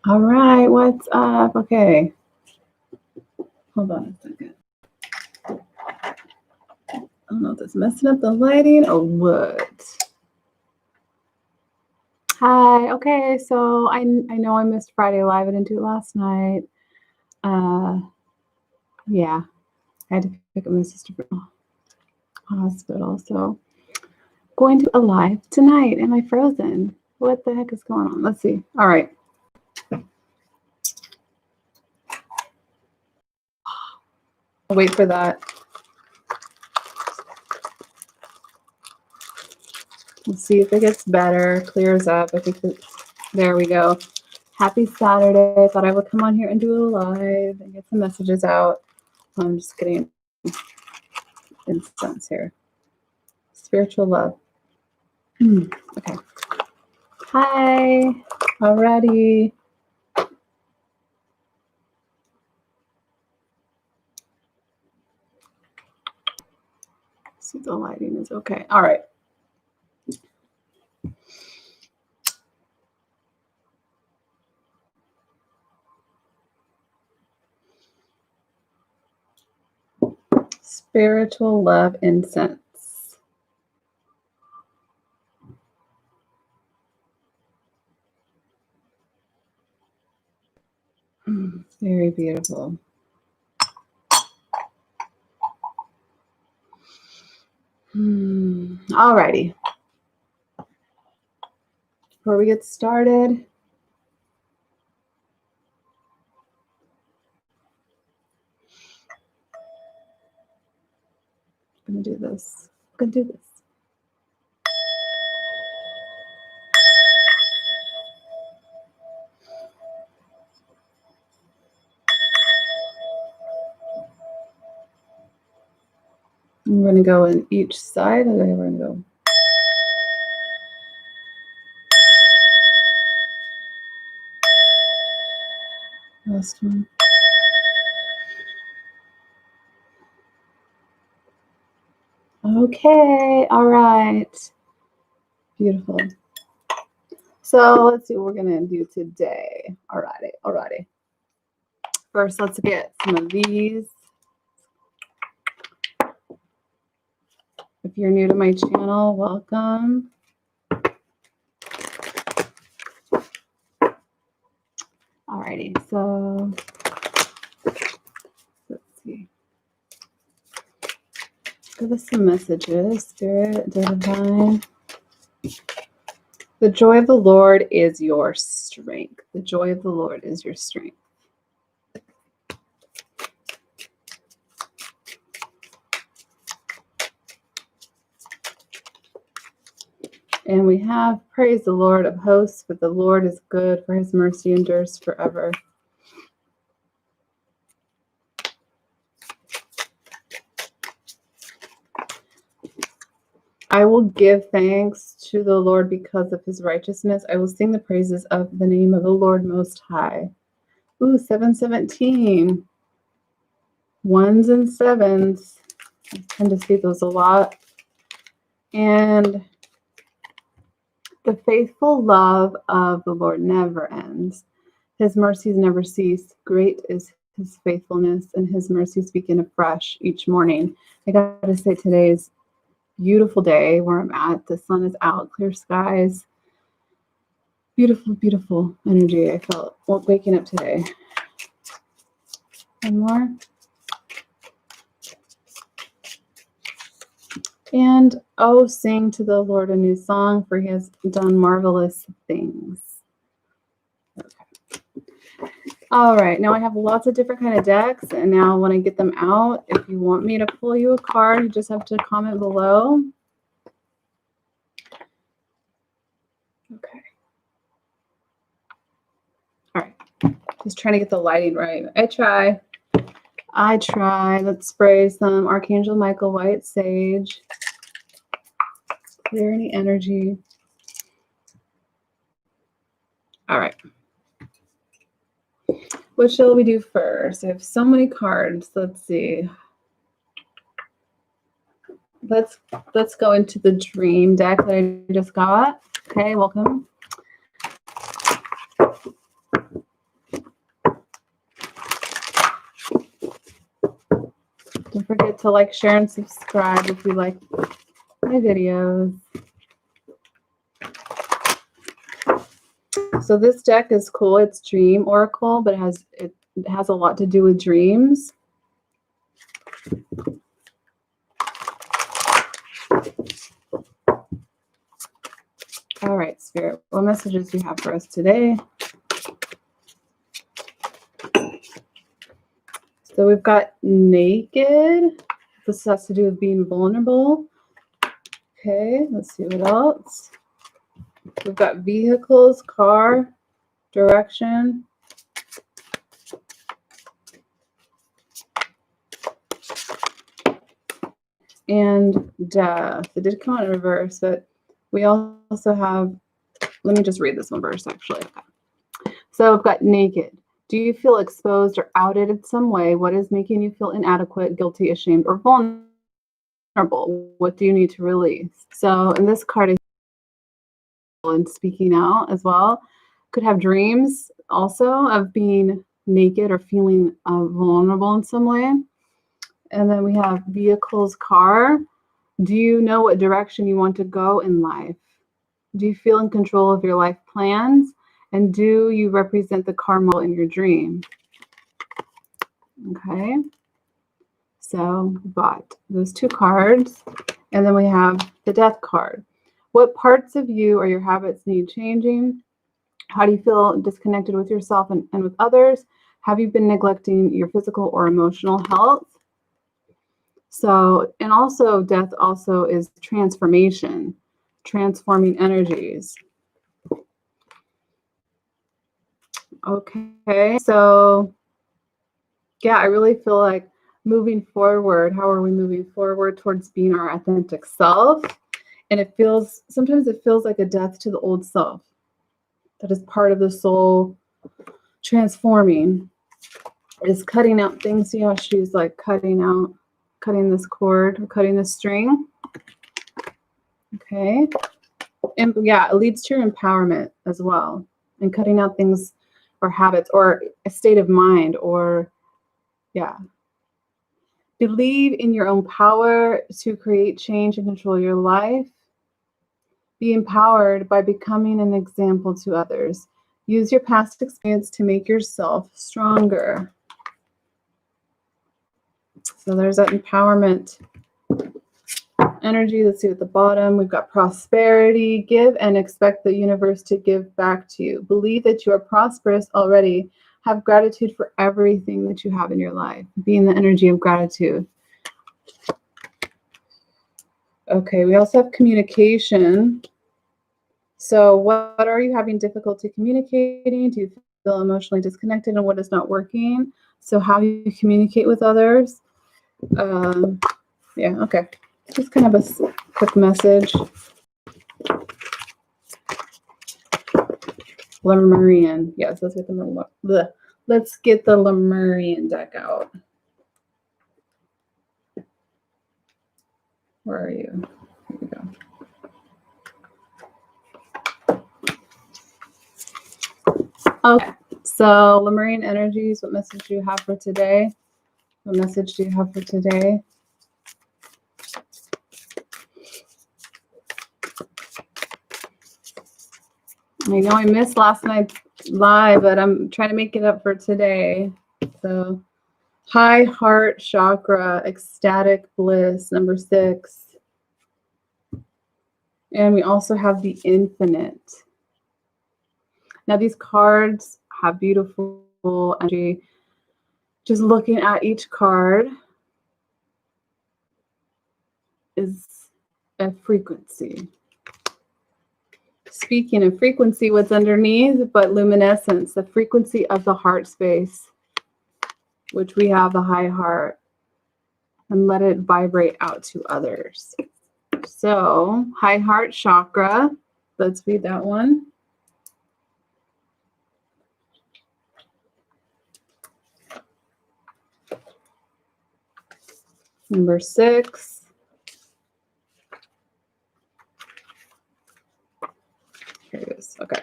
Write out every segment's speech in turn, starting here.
All right, what's up? Okay, hold on a second. I don't know if that's messing up the lighting or what. Hi. Okay, so I know I missed Friday Live. I didn't do it last night. Yeah, I had to pick up my sister from the hospital. So going to a live tonight. Am I frozen? What the heck is going on? Let's see. All right. I'll wait for that. Let's see if it gets better, clears up. I think there we go. Happy Saturday. I thought I would come on here and do a live and get some messages out. I'm just getting incense here. Spiritual love. Okay. Hi. Alrighty. See, the lighting is okay. All right. Spiritual love incense. Very beautiful. Alrighty. Before we get started, I'm gonna do this. I'm gonna do this. I'm gonna go in each side, and then we're gonna go. Last one. Okay, all right. Beautiful. So let's see what we're gonna do today. Alrighty. First, let's get some of these. If you're new to my channel, welcome. Alrighty, so let's see. Give us some messages, Spirit, Divine. The joy of the Lord is your strength. The joy of the Lord is your strength. And we have, praise the Lord of hosts, but the Lord is good, for his mercy endures forever. I will give thanks to the Lord because of his righteousness. I will sing the praises of the name of the Lord Most High. Ooh, 717. Ones and sevens. I tend to see those a lot. And the faithful love of the Lord never ends. His mercies never cease. Great is his faithfulness, and his mercies begin afresh each morning. I got to say, today is a beautiful day where I'm at. The sun is out, clear skies. Beautiful, beautiful energy I felt waking up today. One more. And oh, sing to the Lord a new song, for he has done marvelous things. Okay. All right, now I have lots of different kind of decks, and now when I get them out, if you want me to pull you a card, you just have to comment below. Okay. All right. Just trying to get the lighting right. I try. Let's spray some Archangel Michael White Sage. Clear any energy. All right. What shall we do first? I have so many cards. Let's see. Let's go into the dream deck that I just got. Okay, welcome. Don't forget to like, share, and subscribe if you like my videos. So this deck is cool. It's Dream Oracle, but it has a lot to do with dreams. All right, Spirit, what messages do you have for us today? So we've got naked. This has to do with being vulnerable. Okay, let's see what else. We've got vehicles, car, direction. And death. It did come out in reverse, but we also have, let me just read this one verse actually. So we've got naked. Do you feel exposed or outed in some way? What is making you feel inadequate, guilty, ashamed, or vulnerable? What do you need to release? So in this card, and speaking out as well, could have dreams also of being naked or feeling vulnerable in some way. And then we have vehicles, car. Do you know what direction you want to go in life? Do you feel in control of your life plans? And do you represent the karma in your dream? Okay. So we got those two cards. And then we have the death card. What parts of you or your habits need changing? How do you feel disconnected with yourself and with others? Have you been neglecting your physical or emotional health? So, and also death also is transformation, transforming energies. Okay, so yeah, I really feel like moving forward, how are we moving forward towards being our authentic self? And sometimes it feels like a death to the old self. That is part of the soul transforming, is cutting out things. See how she's like cutting this cord or cutting this string. Okay. And yeah, it leads to your empowerment as well, and cutting out things or habits or a state of mind, or yeah. Believe in your own power to create change and control your life. Be empowered by becoming an example to others. Use your past experience to make yourself stronger. So there's that empowerment energy. Let's see at the bottom. We've got prosperity. Give and expect the universe to give back to you. Believe that you are prosperous already. Have gratitude for everything that you have in your life. Be in the energy of gratitude. Okay, we also have communication. So what are you having difficulty communicating? Do you feel emotionally disconnected and what is not working? So how you communicate with others? Yeah, okay. Just kind of a quick message. Lemurian. Yes, let's get the Lemurian deck out. Where are you? Here we go. Okay, so Lemurian energies, what message do you have for today? What message do you have for today? I know I missed last night's live, but I'm trying to make it up for today. So, high heart chakra, ecstatic bliss, number 6. And we also have the infinite. Now, these cards have beautiful energy. Just looking at each card is a frequency. Speaking of frequency, what's underneath but luminescence, the frequency of the heart space, which we have the high heart, and let it vibrate out to others. So, high heart chakra, let's read that one. Number 6. Here it is. Okay.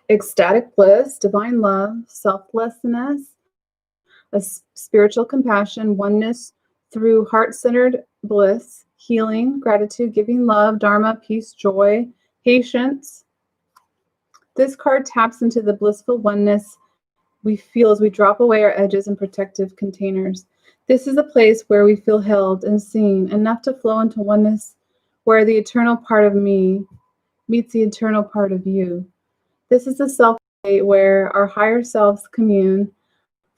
Ecstatic bliss, divine love, selflessness, spiritual compassion, oneness through heart-centered bliss, healing, gratitude, giving love, dharma, peace, joy, patience. This card taps into the blissful oneness we feel as we drop away our edges and protective containers. This is a place where we feel held and seen, enough to flow into oneness, where the eternal part of me meets the eternal part of you. This is a self state where our higher selves commune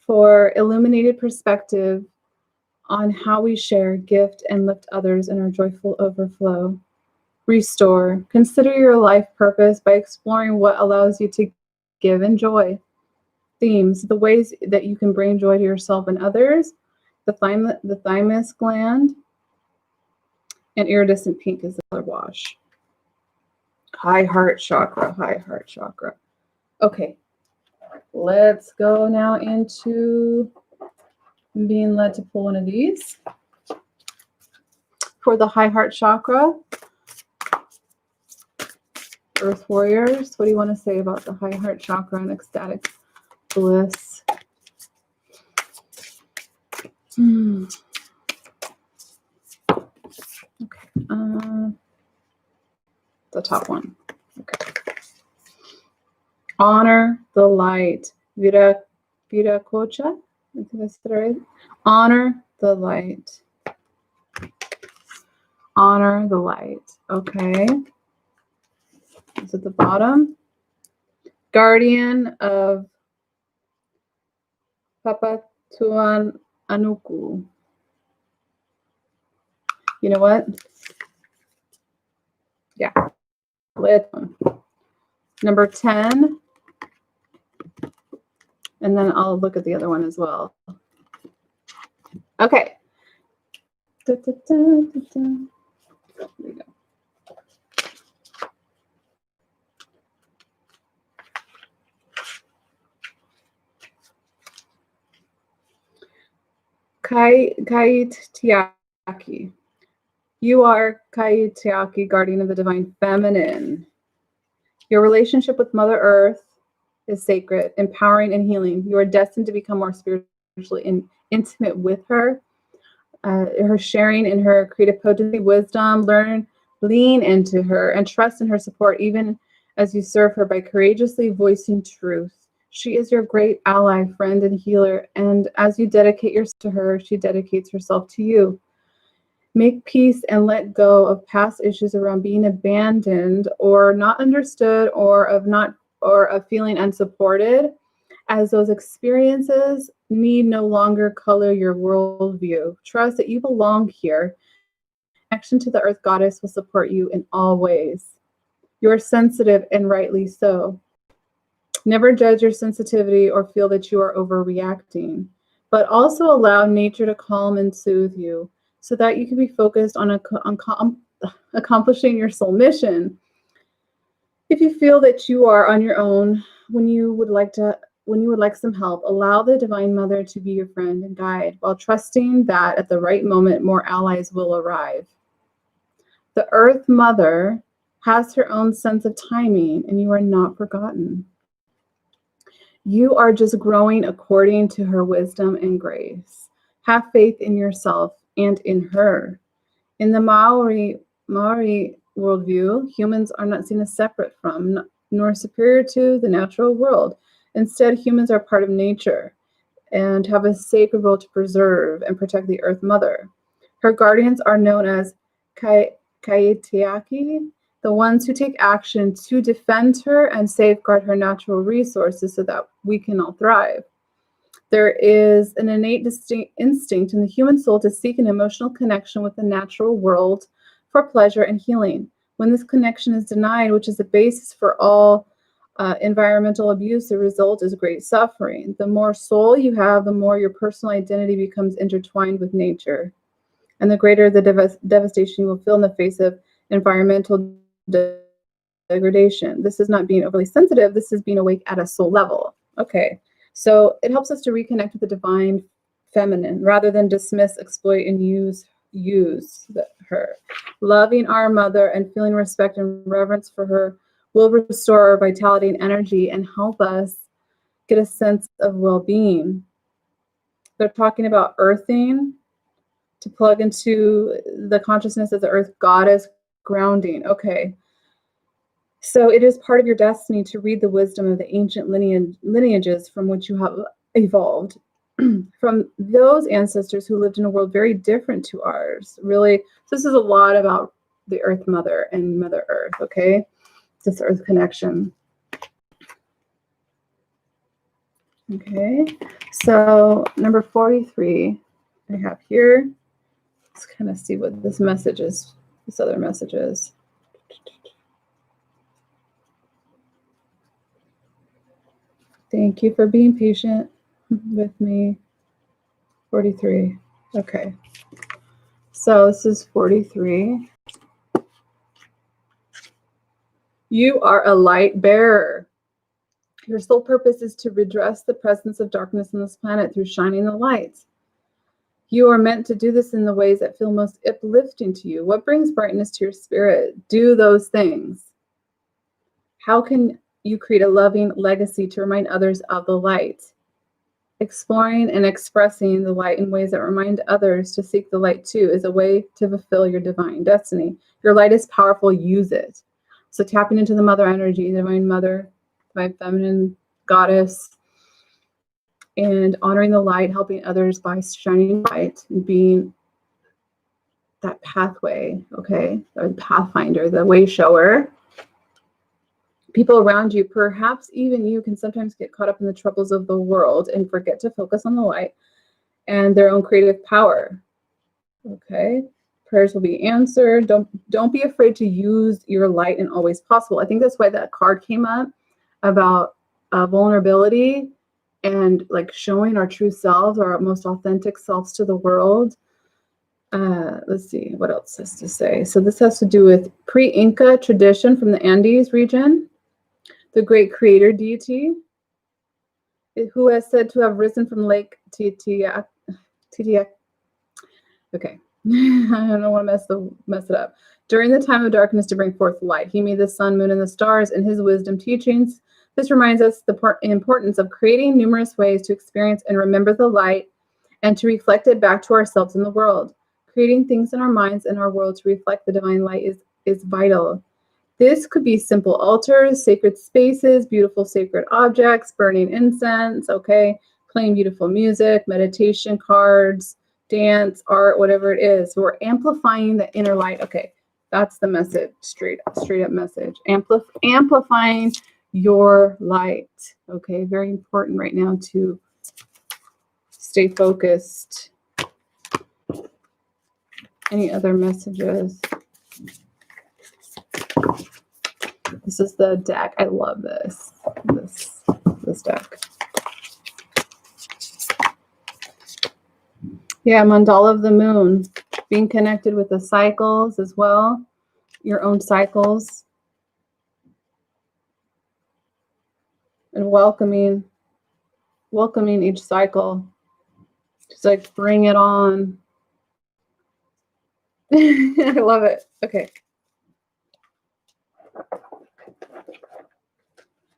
for illuminated perspective on how we share, gift, and lift others in our joyful overflow. Restore. Consider your life purpose by exploring what allows you to give and joy. Themes, the ways that you can bring joy to yourself and others, the thymus gland, and iridescent pink is the color wash. High heart chakra, high heart chakra. Okay, let's go now into being led to pull one of these. For the high heart chakra, Earth Warriors, what do you want to say about the high heart chakra and ecstatic bliss? Okay, the top one. Okay. Honor the light. Viracocha? I think I said it right. Honor the light. Honor the light. Okay. It's at the bottom. Guardian of Papatuan Anuku. You know what? Yeah. Number 10. And then I'll look at the other one as well. Okay. Here we go. Kaitiaki. You are Kaitiaki, guardian of the divine feminine. Your relationship with Mother Earth is sacred, empowering, and healing. You are destined to become more spiritually intimate with her. Her sharing in her creative potency, wisdom, lean into her, and trust in her support, even as you serve her by courageously voicing truth. She is your great ally, friend, and healer, and as you dedicate yourself to her, she dedicates herself to you. Make peace and let go of past issues around being abandoned or not understood or of feeling unsupported, as those experiences need no longer color your worldview. Trust that you belong here. Connection to the Earth Goddess will support you in all ways. You're sensitive, and rightly so. Never judge your sensitivity or feel that you are overreacting, but also allow nature to calm and soothe you so that you can be focused on accomplishing your soul mission. If you feel that you are on your own, when you would like some help, allow the Divine Mother to be your friend and guide, while trusting that at the right moment, more allies will arrive. The Earth Mother has her own sense of timing, and you are not forgotten. You are just growing according to her wisdom and grace. Have faith in yourself and in her. In the Maori worldview, humans are not seen as separate from nor superior to the natural world. Instead, humans are part of nature and have a sacred role to preserve and protect the Earth Mother. Her guardians are known as Kaitiaki, the ones who take action to defend her and safeguard her natural resources so that we can all thrive. There is an innate instinct in the human soul to seek an emotional connection with the natural world for pleasure and healing. When this connection is denied, which is the basis for all environmental abuse, the result is great suffering. The more soul you have, the more your personal identity becomes intertwined with nature, and the greater the devastation you will feel in the face of environmental degradation. This is not being overly sensitive. This is being awake at a soul level. Okay, so it helps us to reconnect with the divine feminine rather than dismiss, exploit, and use her. Loving our mother and feeling respect and reverence for her will restore our vitality and energy and help us get a sense of well-being. They're talking about earthing, to plug into the consciousness of the earth goddess, grounding. Okay. So it is part of your destiny to read the wisdom of the ancient lineages from which you have evolved. From those ancestors who lived in a world very different to ours. Really, this is a lot about the Earth Mother and Mother Earth, okay? This Earth connection. Okay, so number 43 I have here. Let's kind of see what this message is, this other message is. Thank you for being patient with me. 43. Okay. So this is 43. You are a light bearer. Your sole purpose is to redress the presence of darkness on this planet through shining the lights. You are meant to do this in the ways that feel most uplifting to you. What brings brightness to your spirit? Do those things. How can you create a loving legacy to remind others of the light? Exploring and expressing the light in ways that remind others to seek the light too is a way to fulfill your divine destiny. Your light is powerful, use it. So tapping into the mother energy, the divine mother, divine feminine goddess, and honoring the light, helping others by shining light and being that pathway, okay? Or the pathfinder, the way shower. People around you, perhaps even you, can sometimes get caught up in the troubles of the world and forget to focus on the light and their own creative power. Okay, prayers will be answered. Don't be afraid to use your light in all ways possible. I think that's why that card came up about vulnerability and like showing our true selves, our most authentic selves to the world. Let's see what else has to say. So this has to do with pre-Inca tradition from the Andes region. The great creator deity, who has said to have risen from Lake Titicaca. Okay, I don't want to mess it up. During the time of darkness to bring forth light, he made the sun, moon, and the stars in his wisdom teachings. This reminds us the importance of creating numerous ways to experience and remember the light and to reflect it back to ourselves in the world. Creating things in our minds and our world to reflect the divine light is vital. This could be simple altars, sacred spaces, beautiful sacred objects, burning incense, okay, playing beautiful music, meditation cards, dance, art, whatever it is. So we're amplifying the inner light. Okay, that's the message, straight up message. Amplifying your light. Okay, very important right now to stay focused. Any other messages? This is the deck. I love this deck. Yeah, mandala of the moon, being connected with the cycles as well, your own cycles, and welcoming each cycle. Just like bring it on. I love it. Okay.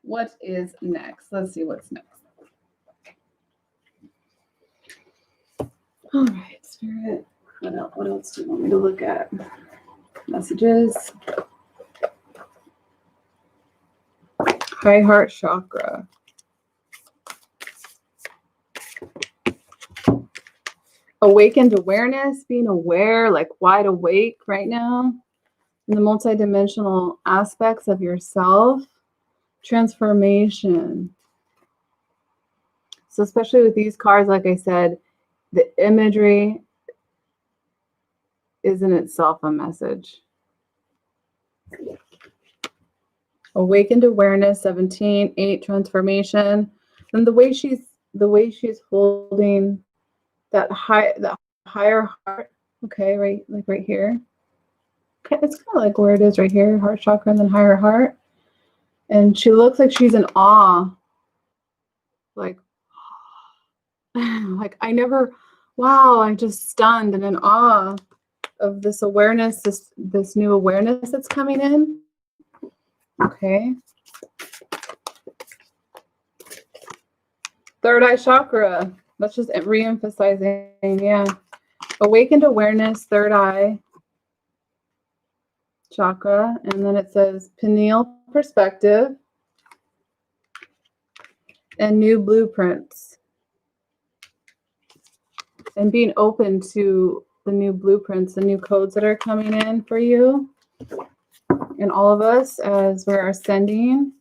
What is next? Let's see what's next. All right, Spirit. What else do you want me to look at? Messages. High heart chakra. Awakened awareness, being aware, like wide awake right now in the multidimensional aspects of yourself. Transformation. So especially with these cards, like I said, the imagery is in itself a message. Awakened awareness, 17, 8, transformation. And the way she's holding that higher heart, okay, right here. Okay, it's kind of like where it is right here, heart chakra and then higher heart. And she looks like she's in awe. Like I'm just stunned and in awe of this awareness, this new awareness that's coming in. Okay. Third eye chakra. That's just re-emphasizing, yeah. Awakened awareness, third eye chakra. And then it says pineal perspective and new blueprints. And being open to the new blueprints, the new codes that are coming in for you and all of us as we're ascending,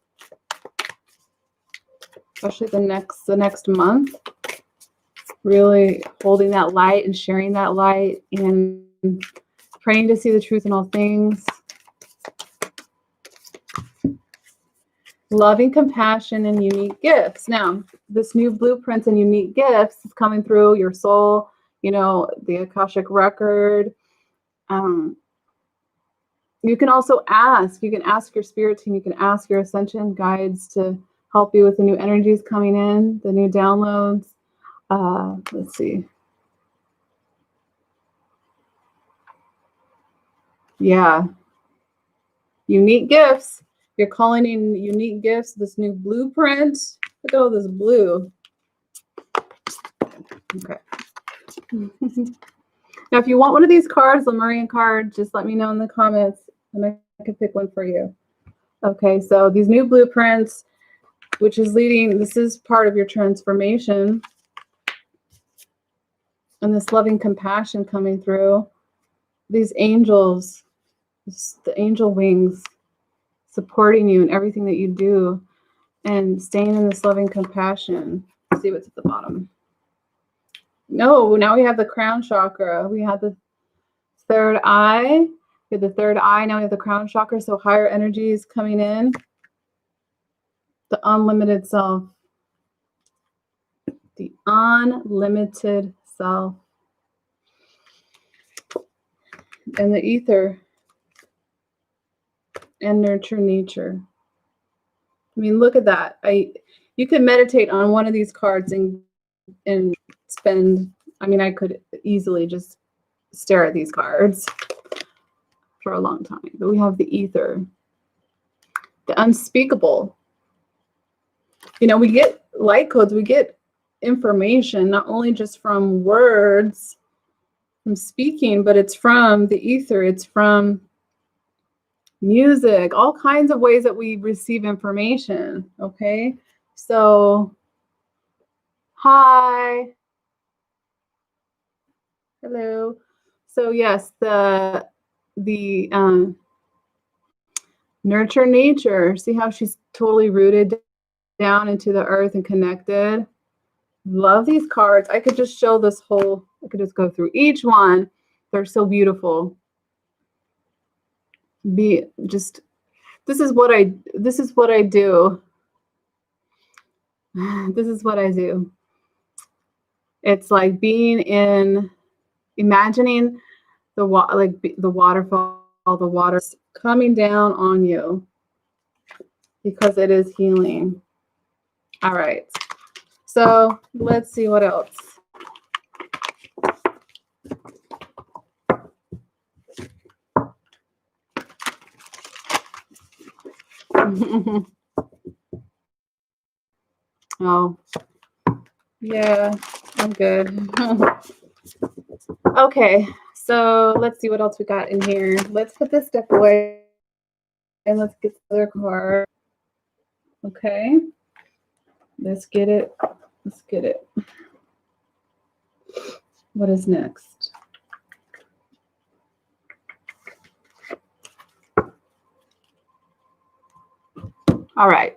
especially the next month. Really holding that light and sharing that light and praying to see the truth in all things. Loving compassion and unique gifts. Now, this new blueprints and unique gifts is coming through your soul, you know, the Akashic record. You can also ask. You can ask your spirit team. You can ask your ascension guides to help you with the new energies coming in, the new downloads. Let's see. Yeah. Unique gifts. You're calling in unique gifts. This new blueprint. Look at all this blue. Okay. Now, if you want one of these cards, Lemurian card, just let me know in the comments and I can pick one for you. Okay, so these new blueprints, which is leading, this is part of your transformation. And this loving compassion coming through. These angels, the angel wings supporting you in everything that you do and staying in this loving compassion. Let's see what's at the bottom. No, now we have the crown chakra. We have the third eye. We have the third eye. Now we have the crown chakra. So higher energy is coming in. The unlimited self. The unlimited self. And the ether. And nurture nature. I mean, look at that. You can meditate on one of these cards and spend, I mean, I could easily just stare at these cards for a long time. But we have the ether, the unspeakable. You know, we get light codes, we get information, not only just from words, from speaking, but it's from the ether, it's from music, all kinds of ways that we receive information. Okay, so hi, hello. So yes, the nurture nature. See how she's totally rooted down into the earth and connected. Love these cards. I could just show this whole, I could just go through each one. They're so beautiful. This is what I do. This is what I do. It's like being in, imagining the waterfall, the water's coming down on you because it is healing. All right. So let's see what else. Oh, yeah, I'm good. Okay, so let's see what else we got in here. Let's put this deck away and let's get the other card. Okay, let's get it. Let's get it. What is next? All right.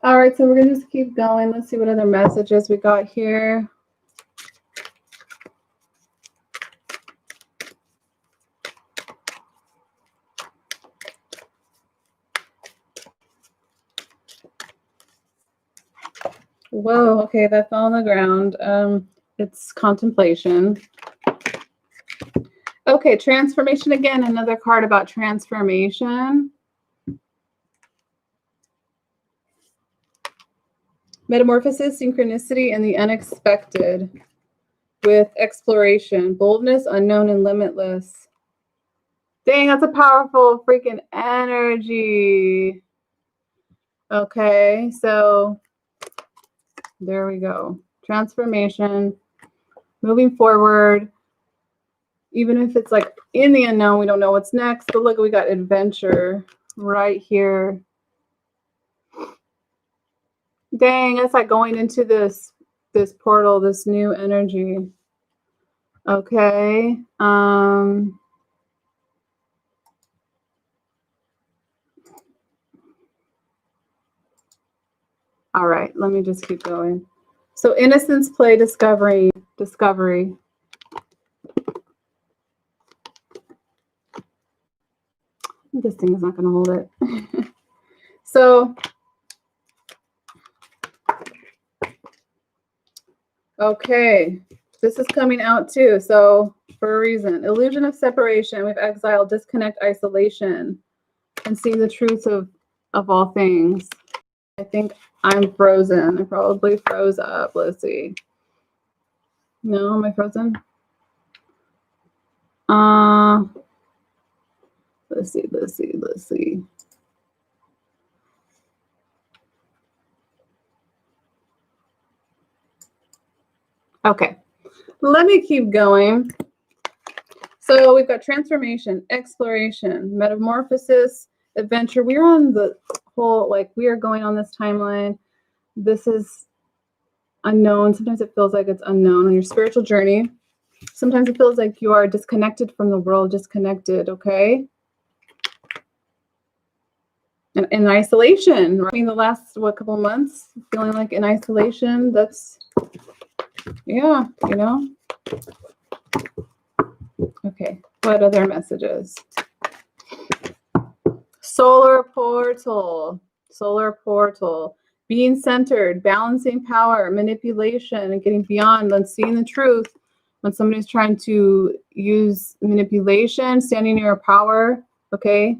All right, so we're going to just keep going. Let's see what other messages we got here. Whoa, okay, that fell on the ground. It's contemplation. Okay, transformation again, another card about transformation. Metamorphosis, synchronicity, and the unexpected with exploration, boldness, unknown, and limitless. Dang, that's a powerful freaking energy. Okay, so there we go. Transformation, moving forward. Even if it's like in the unknown, we don't know what's next. But look, we got adventure right here. Dang, it's like going into this portal, this new energy. Okay. All right, let me just keep going. So innocence play discovery. This thing is not going to hold it. So, okay, this is coming out too. So for a reason, illusion of separation. We've exiled, disconnect, isolation, and see the truth of all things. I think I'm frozen. I probably froze up. Let's see. No, am I frozen? Let's see. Okay, let me keep going. So we've got transformation, exploration, metamorphosis, adventure. We're on the whole, like, we are going on this timeline. This is unknown. Sometimes it feels like it's unknown on your spiritual journey. Sometimes it feels like you are disconnected from the world, disconnected, okay? And in isolation. Right? I mean, the last, couple of months, feeling like in isolation, that's, yeah, you know? Okay, what other messages? Solar portal, being centered, balancing power, manipulation, and getting beyond and seeing the truth. When somebody's trying to use manipulation, standing in your power, okay?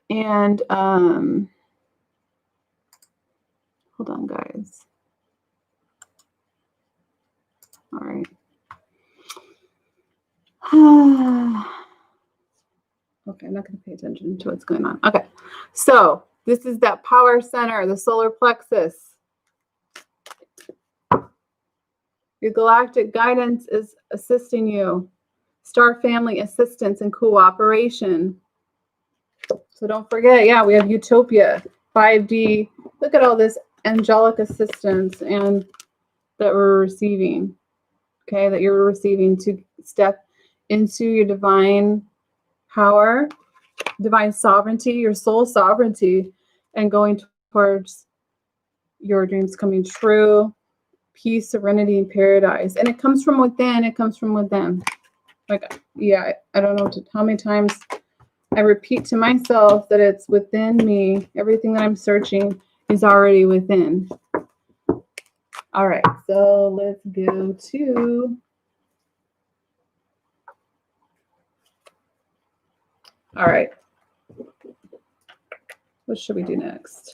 And hold on, guys. All right. Okay, I'm not going to pay attention to what's going on. Okay, so this is that power center, the solar plexus. Your galactic guidance is assisting you. Star family assistance and cooperation. So don't forget, yeah, we have Utopia, 5D. Look at all this angelic assistance and that we're receiving. Okay, that you're receiving to step into your divine power, divine sovereignty, your soul sovereignty, and going towards your dreams coming true, peace, serenity, and paradise. And it comes from within. It comes from within. Like, yeah, I don't know how many times I repeat to myself that it's within me. Everything that I'm searching is already within. All right, so let's go to... All right. What should we do next?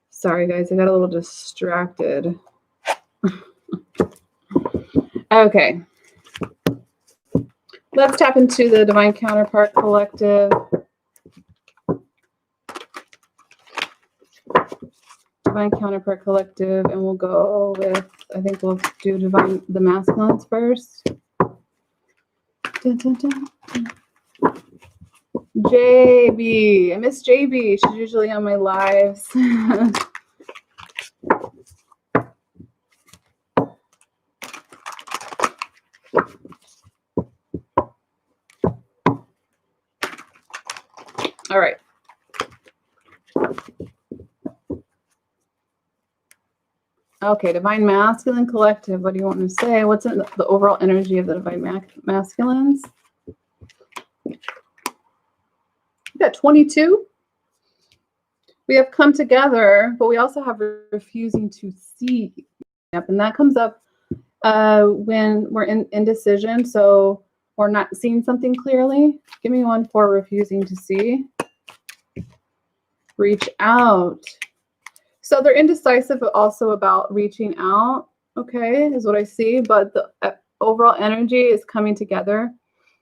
Sorry, guys, I got a little distracted. Okay. Let's tap into the Divine Counterpart Collective. Divine Counterpart Collective, and we'll go with, I think we'll do the masculines first. Dun, dun, dun. JB, I miss JB. She's usually on my lives. All right. Okay, Divine Masculine Collective. What do you want to say? What's in the overall energy of the Divine Masculines? We got 22. We have come together, but we also have refusing to see. And that comes up when we're in indecision. So we're not seeing something clearly. Give me one for refusing to see. Reach out. So they're indecisive, but also about reaching out, okay, is what I see. But the overall energy is coming together.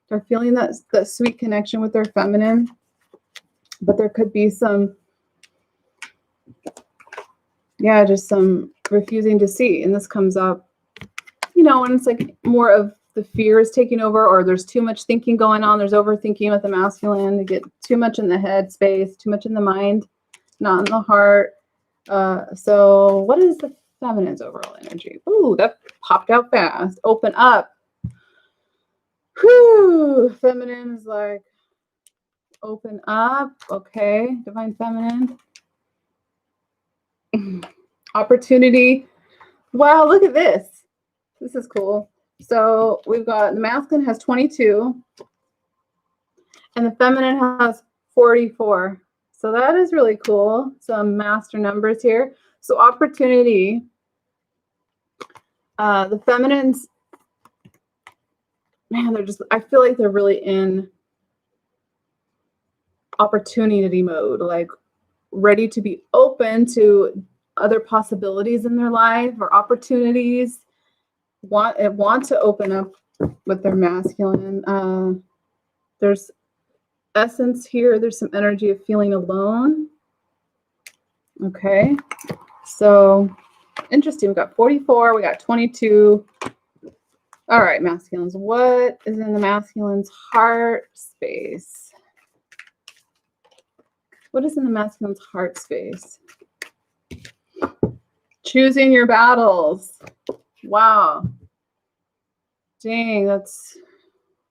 They're feeling that sweet connection with their feminine. But there could be some yeah, just some refusing to see. And this comes up, you know, when it's like more of the fear is taking over, or there's too much thinking going on. There's overthinking with the masculine. You get too much in the head space, too much in the mind, not in the heart. So what is the feminine's overall energy? Ooh, that popped out fast. Open up. Whew. Feminine is like, open up. Okay. Divine feminine. Opportunity. Wow, look at this. This is cool. So we've got the masculine has 22 and the feminine has 44. So that is really cool. Some master numbers here. So opportunity. The feminines, man, they're just, I feel like they're really in opportunity mode, like ready to be open to other possibilities in their life or opportunities. Want to open up with their masculine. There's essence here. There's some energy of feeling alone. Okay, so interesting. We got 44. We got 22. All right, masculines. What is in the masculine's heart space? What is in the masculine's heart space? Choosing your battles. Wow. Dang, that's,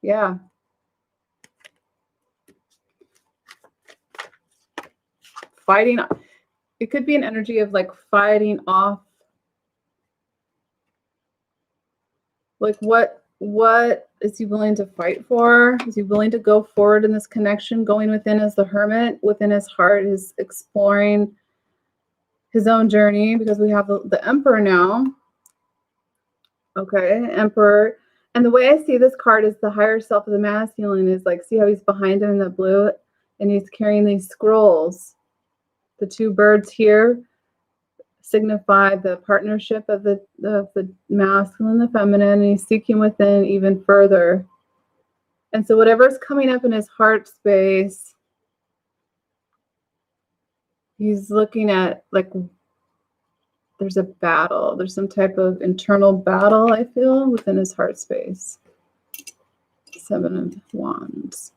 yeah. Fighting. It could be an energy of like fighting off. Like what is he willing to fight for? Is he willing to go forward in this connection? Going within as the hermit, within his heart, is exploring his own journey, because we have the emperor now. Okay, emperor. And the way I see this card is the higher self of the masculine is like, see how he's behind him in the blue and he's carrying these scrolls. The two birds here signify the partnership of the masculine and the feminine, and he's seeking within even further. And so whatever's coming up in his heart space, he's looking at like, there's a battle. There's some type of internal battle, I feel, within his heart space. 7 of Wands.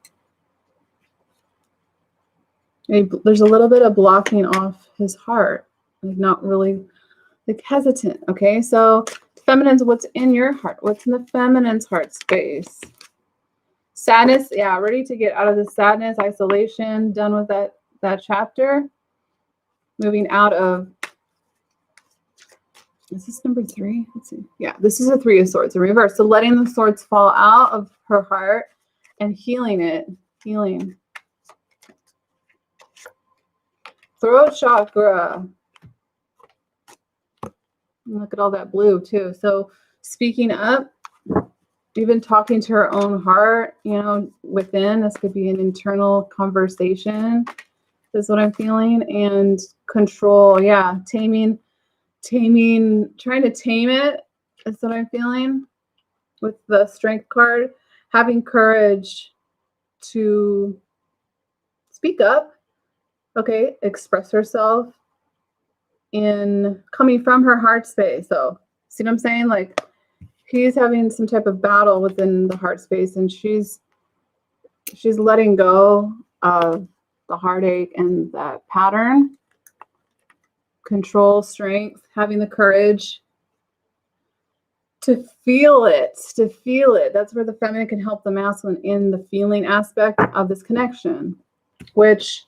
There's a little bit of blocking off his heart. Like not really, like hesitant. Okay, so feminines, what's in your heart? What's in the feminine's heart space? Sadness, yeah, ready to get out of the sadness, isolation, done with that chapter. Moving out of, is this number 3? Let's see. Yeah, this is a 3 of Swords in reverse. So letting the swords fall out of her heart and healing it. Healing. Throat chakra. Look at all that blue too. So speaking up, even talking to her own heart, you know, within. This could be an internal conversation, is what I'm feeling. And control, yeah, taming, trying to tame it is what I'm feeling with the Strength card. Having courage to speak up, okay, express herself in coming from her heart space. So, see what I'm saying? Like, he's having some type of battle within the heart space, and she's letting go of the heartache and that pattern. Control, strength, having the courage to feel it, That's where the feminine can help the masculine in the feeling aspect of this connection, which,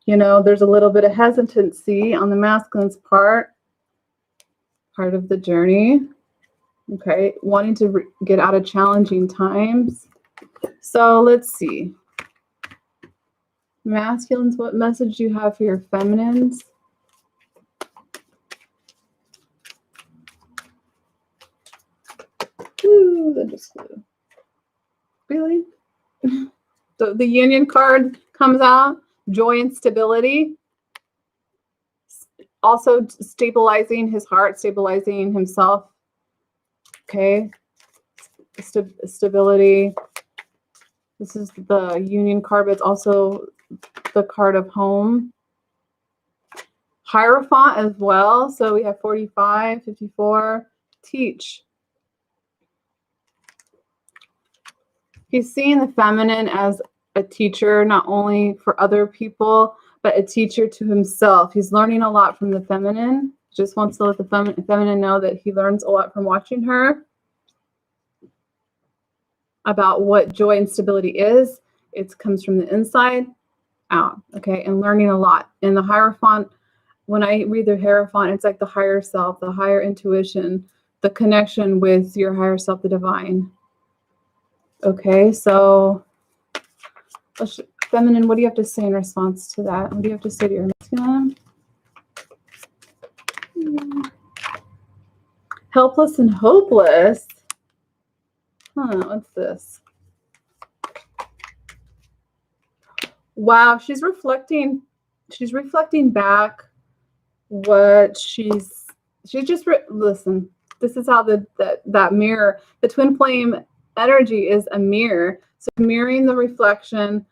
you know, there's a little bit of hesitancy on the masculine's part of the journey. Okay, wanting to get out of challenging times. So let's see. Masculines, what message do you have for your feminines? Ooh, that just flew. Really? The Union card comes out. Joy and stability. Also stabilizing his heart, stabilizing himself. Okay. Stability. This is the Union card, but it's also the card of home. Hierophant as well. So we have 45, 54. Teach. He's seeing the feminine as a teacher, not only for other people, but a teacher to himself. He's learning a lot from the feminine. Just wants to let the feminine know that he learns a lot from watching her about what joy and stability is. It comes from the inside out, okay, and learning a lot. And the Hierophant, when I read the Hierophant, it's like the higher self, the higher intuition, the connection with your higher self, the divine. Okay, so feminine, what do you have to say in response to that? What do you have to say to your masculine? Helpless and hopeless. What's this? Wow, she's reflecting back what she's just listen. This is how that mirror, the twin flame energy is a mirror. So mirroring the reflection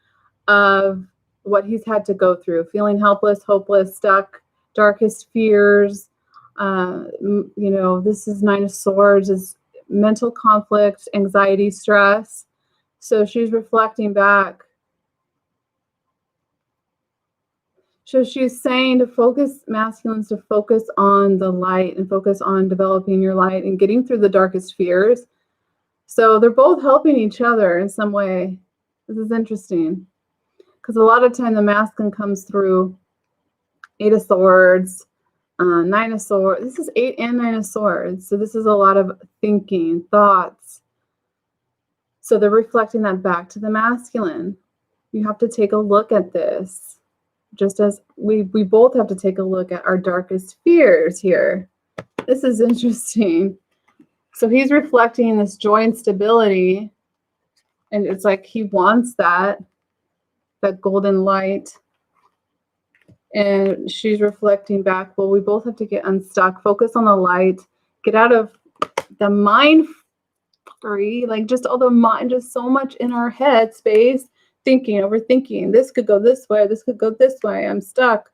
of what he's had to go through, feeling helpless, hopeless, stuck, darkest fears. This is Nine of Swords, is mental conflict, anxiety, stress. So she's reflecting back. So she's saying to focus, masculines, to focus on the light and focus on developing your light and getting through the darkest fears. So they're both helping each other in some way. This is interesting because a lot of time the masculine comes through 8 of Swords, 9 of Swords. This is 8 and 9 of Swords. So this is a lot of thinking, thoughts. So they're reflecting that back to the masculine. You have to take a look at this. Just as we both have to take a look at our darkest fears here. This is interesting. So he's reflecting this joy and stability. And it's like he wants that golden light. And she's reflecting back, well, we both have to get unstuck, focus on the light, get out of the mind free, like just all the mind, just so much in our head space, thinking, overthinking. This could go this way, this could go this way. I'm stuck.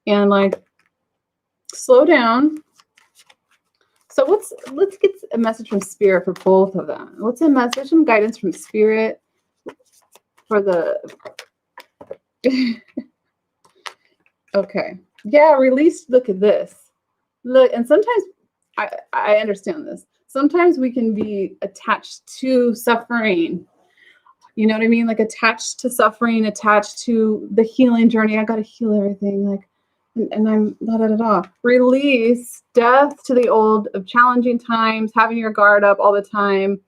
And like, slow down. So let's get a message from Spirit for both of them. What's a message and guidance from Spirit for the okay. Yeah, release. Look at this. Look, and sometimes I understand this. Sometimes we can be attached to suffering. You know what I mean? Like attached to suffering, attached to the healing journey. I got to heal everything. Like, and I'm Release death to the old of challenging times, having your guard up all the time.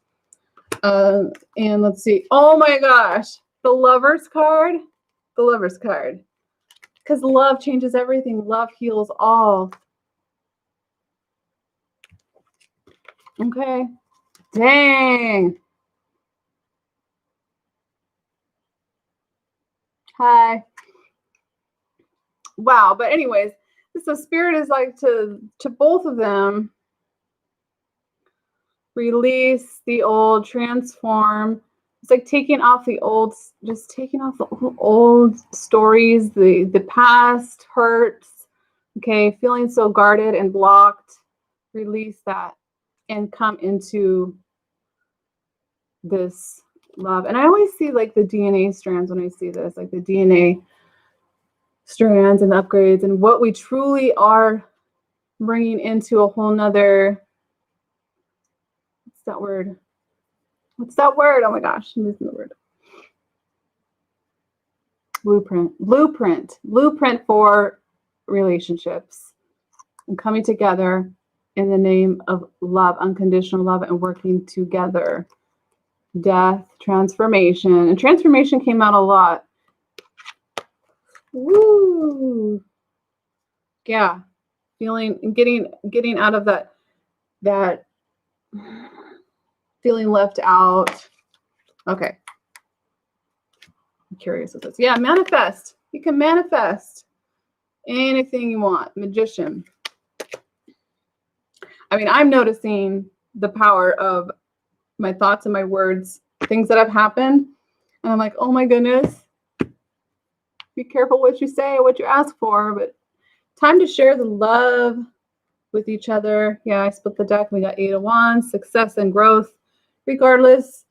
And let's see. Oh my gosh. The Lover's card. The Lover's card. Because love changes everything. Love heals all. Okay. Dang. Hi. Wow. But anyways, so Spirit is like to both of them. Release the old, transform. It's like taking off the old, just taking off the old stories, the past hurts. Okay. Feeling so guarded and blocked. Release that and come into this love. And I always see like the DNA strands when I see this, like the DNA strands and upgrades and what we truly are bringing into a whole nother, what's that word? Oh my gosh, I'm missing the word. Blueprint for relationships and coming together in the name of love, unconditional love, and working together. Death, transformation. And transformation came out a lot. Woo. Yeah. Feeling, getting out of that feeling left out. Okay. I'm curious with this. Yeah, manifest. You can manifest anything you want. Magician. I mean, I'm noticing the power of my thoughts and my words, things that have happened. And I'm like, oh my goodness. Be careful what you say, what you ask for. But Time to share the love with each other. Yeah, I split the deck. We got 8 of Wands, success and growth. Regardless,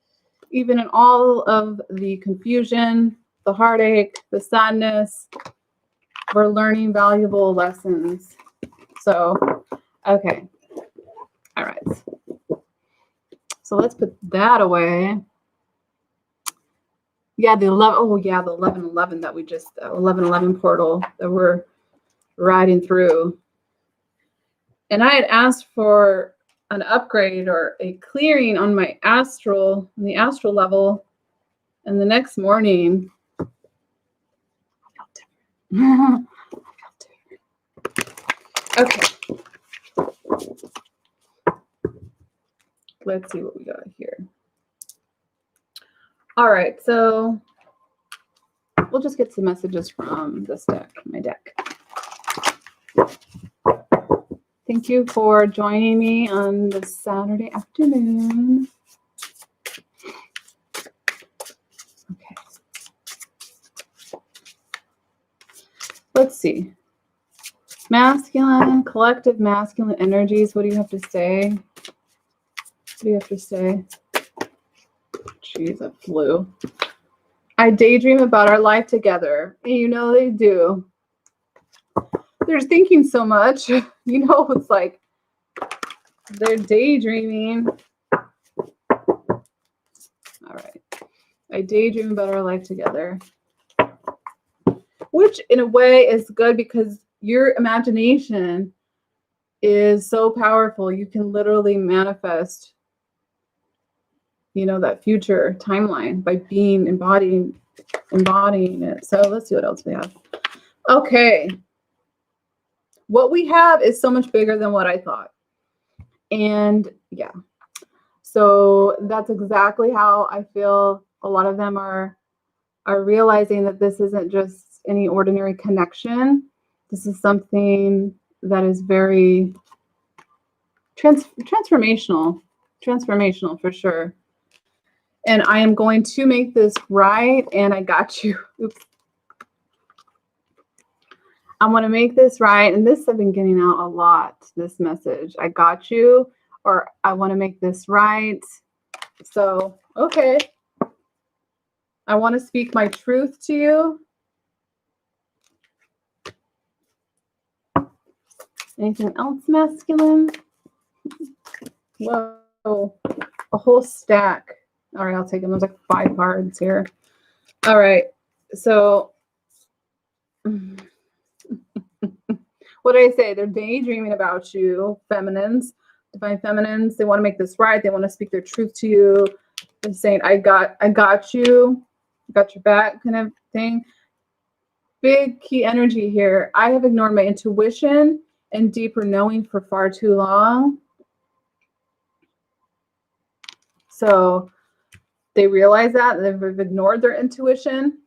even in all of the confusion, the heartache, the sadness, we're learning valuable lessons. So, okay. All right. So let's put that away. Yeah, the 11. Oh, yeah, the 11-11 that we just 11-11 portal that we're riding through. And I had asked for an upgrade or a clearing on my astral, on the astral level, and the next morning, I felt different. Okay. Let's see what we got here. All right, so we'll just get some messages from this deck, my deck. Thank you for joining me on this Saturday afternoon. Okay. Let's see. Masculine, collective masculine energies. What do you have to say? What do you have to say? Jeez, that flew. I daydream about our life together. And you know they do. They're thinking so much. You know, it's like they're daydreaming. All right. I daydream about our life together. Which in a way is good because your imagination is so powerful. You can literally manifest, you know, that future timeline by being embodying it. So let's see what else we have. Okay. What we have is so much bigger than what I thought. And yeah. So that's exactly how I feel. A lot of them are realizing that this isn't just any ordinary connection. This is something that is very transformational for sure. And I am going to make this right. And I got you. Oops. I want to make this right. And this I've been getting out a lot, this message. I got you, or I want to make this right. So, okay. I want to speak my truth to you. Anything else masculine? Whoa, a whole stack. All right, I'll take them. There's like 5 cards here. All right, so what did I say? They're daydreaming about you, feminines, divine feminines. They want to make this right. They want to speak their truth to you. They're saying, I got you, got your back kind of thing. Big key energy here. I have ignored my intuition and deeper knowing for far too long. So they realize that they've ignored their intuition,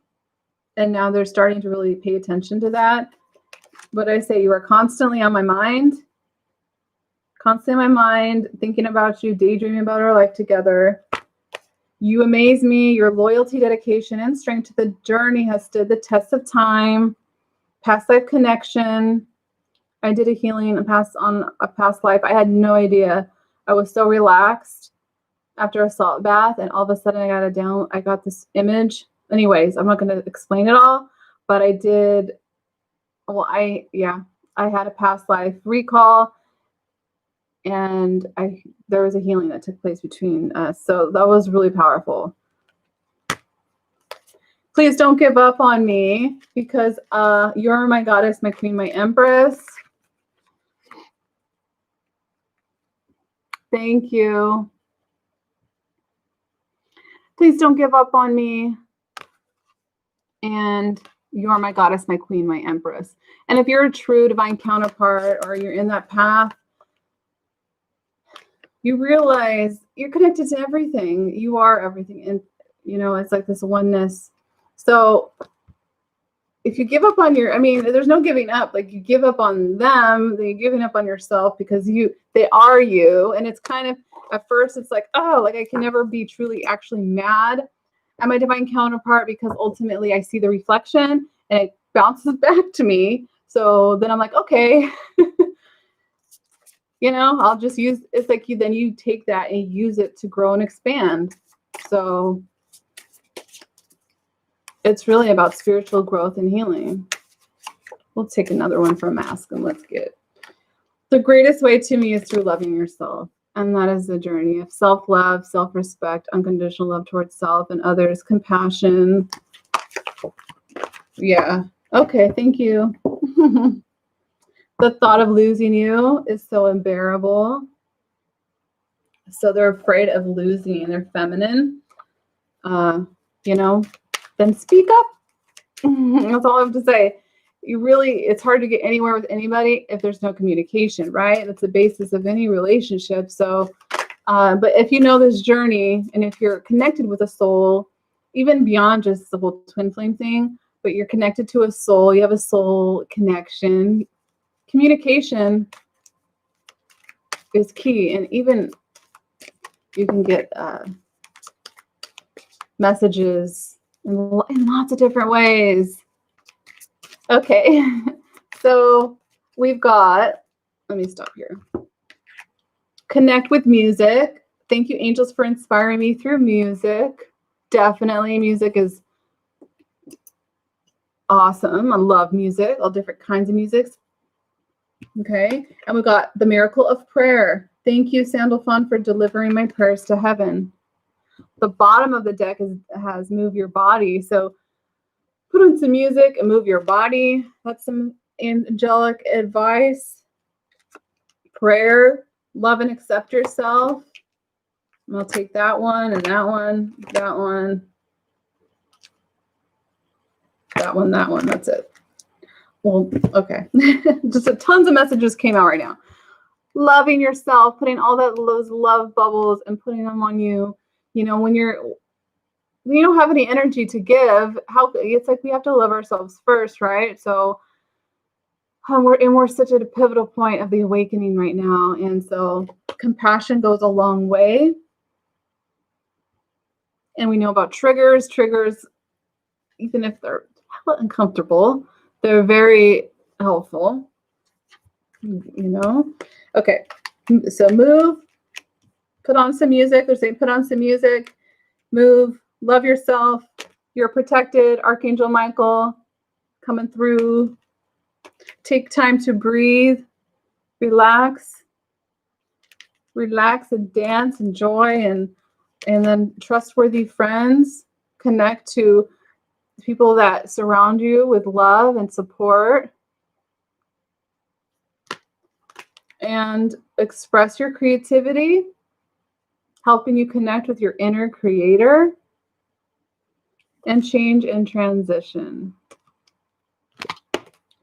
and now they're starting to really pay attention to that. But I say, you are constantly on my mind, thinking about you, daydreaming about our life together. You amaze me. Your loyalty, dedication, and strength to the journey has stood the test of time. Past life connection. I did a healing on a past life. I had no idea. I was so relaxed after a salt bath, and all of a sudden I got this image. Anyways, I'm not going to explain it all, but I did. Well, I had a past life recall, and there was a healing that took place between us. So that was really powerful. Please don't give up on me, because you're my goddess, my queen, my empress. Thank you. Please don't give up on me. And you're my goddess, my queen, my empress. And if you're a true divine counterpart, or you're in that path, you realize you're connected to everything. You are everything. And, you know, it's like this oneness. So if you give up on there's no giving up. Like, you give up on them, then you're giving up on yourself, because they are you. And it's kind of, at first it's like, oh, like I can never be truly actually mad at my divine counterpart, because ultimately I see the reflection and it bounces back to me. So then I'm like, okay, I'll just use, it's like then you take that and use it to grow and expand. So it's really about spiritual growth and healing. We'll take another one from Mask and let's get the greatest way to me is through loving yourself. And that is the journey of self-love, self-respect, unconditional love towards self and others, compassion. Yeah. Okay. Thank you. The thought of losing you is so unbearable. So they're afraid of losing. They're feminine. Then speak up. That's all I have to say. It's hard to get anywhere with anybody if there's no communication, right? That's the basis of any relationship. So, but if you know this journey and if you're connected with a soul, even beyond just the whole twin flame thing, but you're connected to a soul, you have a soul connection, communication is key. And even you can get messages in lots of different ways. Okay, so we've got, let me stop here. Connect with music. Thank you, angels, for inspiring me through music. Definitely, music is awesome. I love music, all different kinds of music. Okay, and we got the miracle of prayer. Thank you, Sandalphon, for delivering my prayers to heaven. The bottom of the deck has move your body. So put on some music and move your body. That's some angelic advice. Prayer, love and accept yourself. And I'll take that one and that one, that one, that one, that one. That's it. Well, okay. Just tons of messages came out right now. Loving yourself, putting all those love bubbles and putting them on you. When we don't have any energy to give, it's like we have to love ourselves first, right? So we're such at a pivotal point of the awakening right now. And so compassion goes a long way. And we know about triggers, even if they're uncomfortable, they're very helpful, Okay, so move, put on some music. They're saying put on some music, move, love yourself. You're protected. Archangel Michael coming through. Take time to breathe, relax and dance, enjoy, and then trustworthy friends. Connect to people that surround you with love and support. And express your creativity, helping you connect with your inner creator. And change and transition.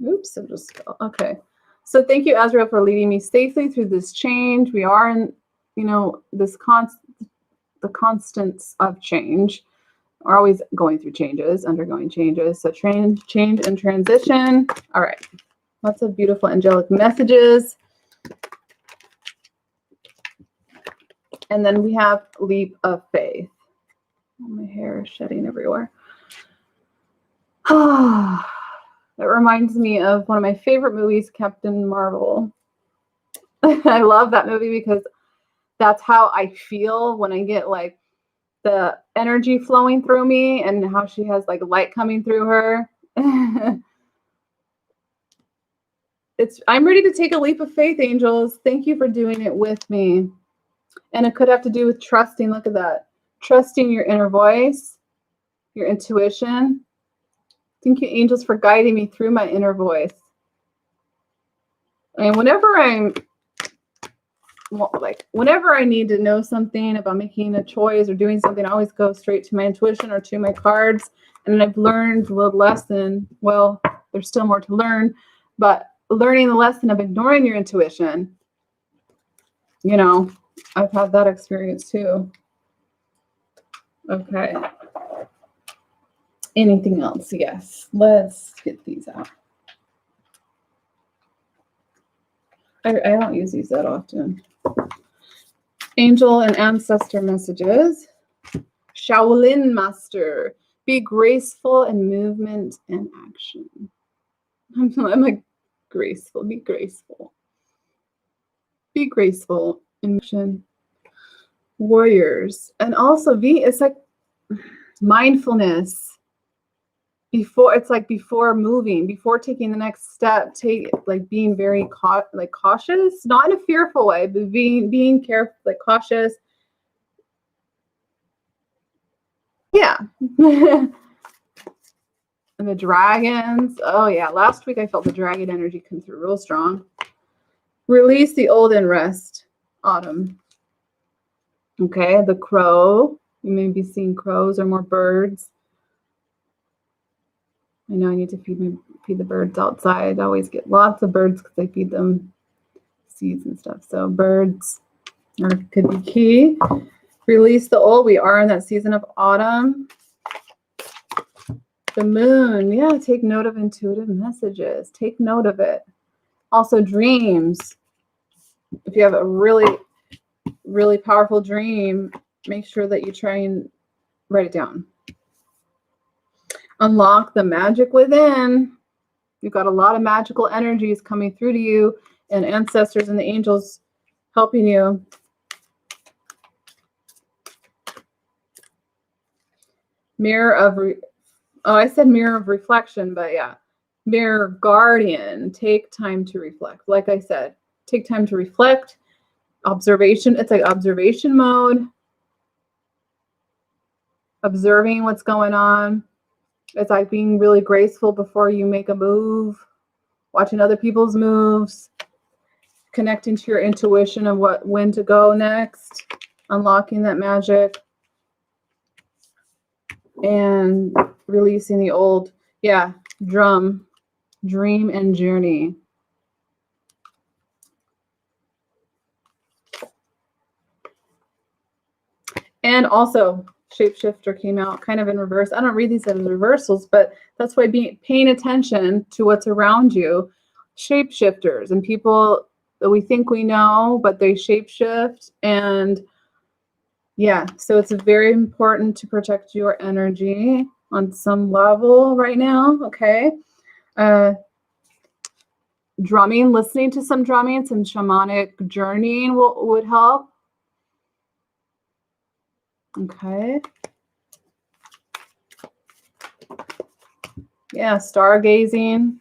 Oops, okay. So thank you, Azrael, for leading me safely through this change. We are in, this the constants of change. We're always going through changes, undergoing changes. So change and transition. All right. Lots of beautiful angelic messages. And then we have leap of faith. Oh, my hair is shedding everywhere. That reminds me of one of my favorite movies, Captain Marvel. I love that movie because that's how I feel when I get like the energy flowing through me and how she has like light coming through her. I'm ready to take a leap of faith, angels. Thank you for doing it with me. And it could have to do with trusting. Look at that. Trusting your inner voice, your intuition. Thank you, angels, for guiding me through my inner voice. And whenever I need to know something about making a choice or doing something, I always go straight to my intuition or to my cards. And I've learned the lesson. Well, there's still more to learn, but learning the lesson of ignoring your intuition, I've had that experience too. Okay. Anything else? Yes. Let's get these out. I don't use these that often. Angel and ancestor messages. Shaolin master. Be graceful in movement and action. I'm like graceful. Be graceful. Be graceful in motion. Warriors. And also it's like mindfulness. Before moving, before taking the next step, being very cautious, not in a fearful way, but being careful, like cautious. Yeah. And the dragons. Oh yeah, last week I felt the dragon energy come through real strong. Release the old and rest. Autumn. Okay, the crow. You may be seeing crows or more birds. I know I need to feed the birds outside. I always get lots of birds because I feed them seeds and stuff. So birds could be key. Release the old. We are in that season of autumn. The moon. Yeah, take note of intuitive messages. Take note of it. Also dreams. If you have a really, really powerful dream, make sure that you try and write it down. Unlock the magic within. You've got a lot of magical energies coming through to you, and ancestors and the angels helping you. I said mirror of reflection, but yeah. Mirror guardian. Take time to reflect. Like I said, take time to reflect. Observation. It's like observation mode. Observing what's going on. It's like being really graceful before you make a move, watching other people's moves, connecting to your intuition of when to go next, unlocking that magic, and releasing the old. Yeah, dream and journey. And also, shapeshifter came out kind of in reverse. I don't read these as reversals, but that's why paying attention to what's around you. Shapeshifters and people that we think we know, but they shapeshift. And yeah, so it's very important to protect your energy on some level right now. Okay. Drumming, listening to some drumming, some shamanic journeying would help. Okay. Yeah, stargazing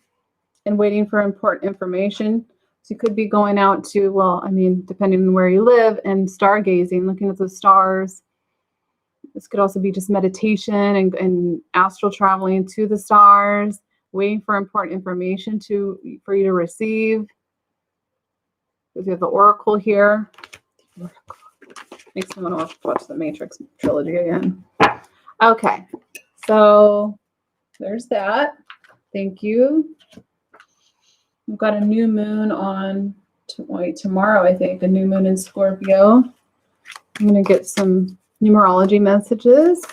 and waiting for important information. So you could be going out to, depending on where you live, and stargazing, looking at the stars. This could also be just meditation and astral traveling to the stars, waiting for important information for you to receive. Because we have the oracle here. Makes me want to watch the Matrix trilogy again. Okay, so there's that. Thank you. We've got a new moon on tomorrow, I think, a new moon in Scorpio. I'm going to get some numerology messages.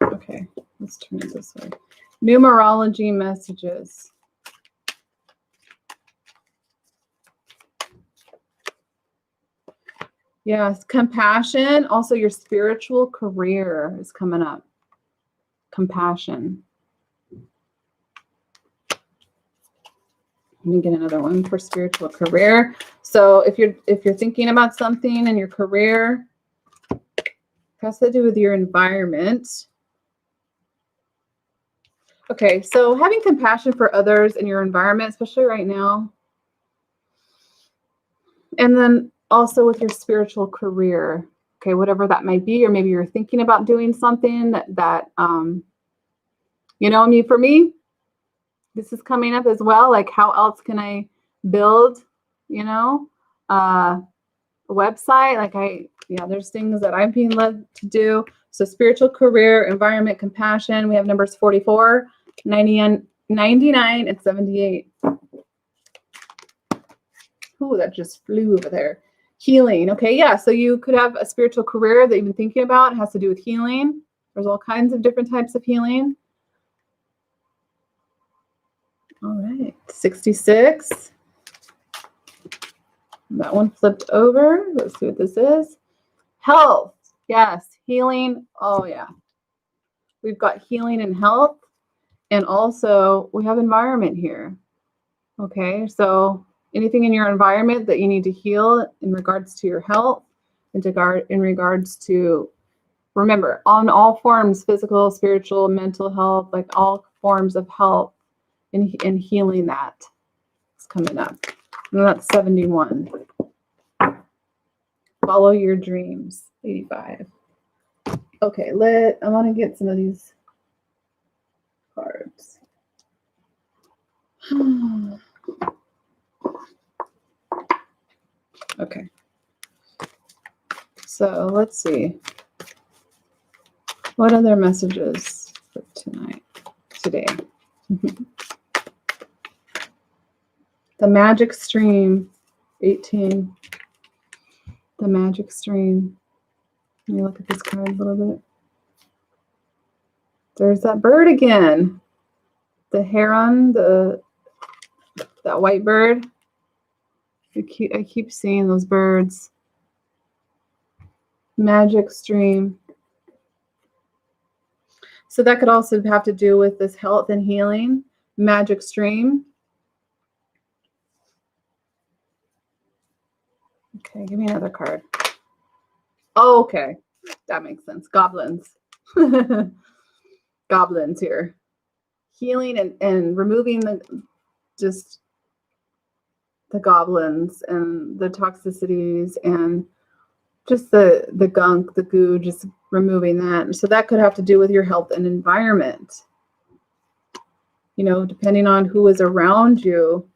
Okay, let's turn it this way. Numerology messages. Yes, compassion. Also, your spiritual career is coming up. Compassion. Let me get another one for spiritual career. So if you're thinking about something in your career, it has to do with your environment. Okay, so having compassion for others in your environment, especially right now. And then also with your spiritual career, okay, whatever that might be, or maybe you're thinking about doing something that for me, this is coming up as well. Like, how else can I build, a website? There's things that I'm being led to do. So spiritual career, environment, compassion. We have numbers 44, 99, and 78. Ooh, that just flew over there. Healing. Okay, yeah. So you could have a spiritual career that you've been thinking about. It has to do with healing. There's all kinds of different types of healing. All right, 66. That one flipped over. Let's see what this is. Health. Yes, healing. Oh, yeah. We've got healing and health. And also, we have environment here. Okay, so anything in your environment that you need to heal in regards to your health, in regards to, remember, on all forms, physical, spiritual, mental health, like all forms of health and healing that is coming up. And that's 71. Follow your dreams, 85. Okay, I want to get some of these cards. Okay. So let's see. What other messages for today? The magic stream, 18. The magic stream. Let me look at this card a little bit. There's that bird again. The heron, that white bird. I keep seeing those birds. Magic stream. So that could also have to do with this health and healing. Magic stream. Okay, give me another card. Oh, okay. That makes sense. Goblins. Goblins here. Healing and removing the goblins and the toxicities and just the gunk, the goo, just removing that. So that could have to do with your health and environment. You know, depending on who is around you.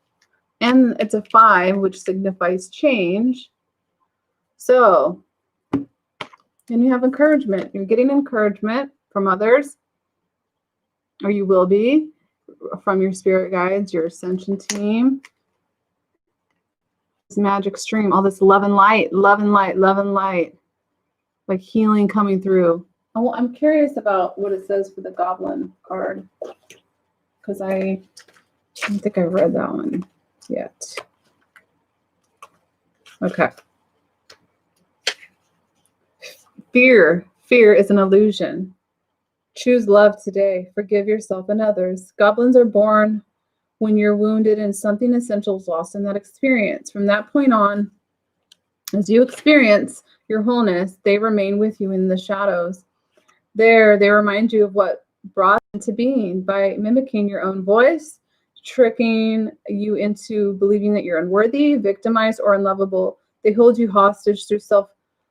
And it's a 5, which signifies change. So, and you have encouragement. You're getting encouragement from others, or you will be, from your spirit guides, your ascension team. This magic stream, all this love and light, love and light, love and light, like healing coming through. Oh, I'm curious about what it says for the goblin card, because I don't think I read that one yet. Okay. Fear is an illusion. Choose love today. Forgive yourself and others. Goblins are born when you're wounded and something essential is lost in that experience. From that point on, as you experience your wholeness, they remain with you in the shadows. There, they remind you of what brought into being by mimicking your own voice, tricking you into believing that you're unworthy, victimized, or unlovable. They hold you hostage through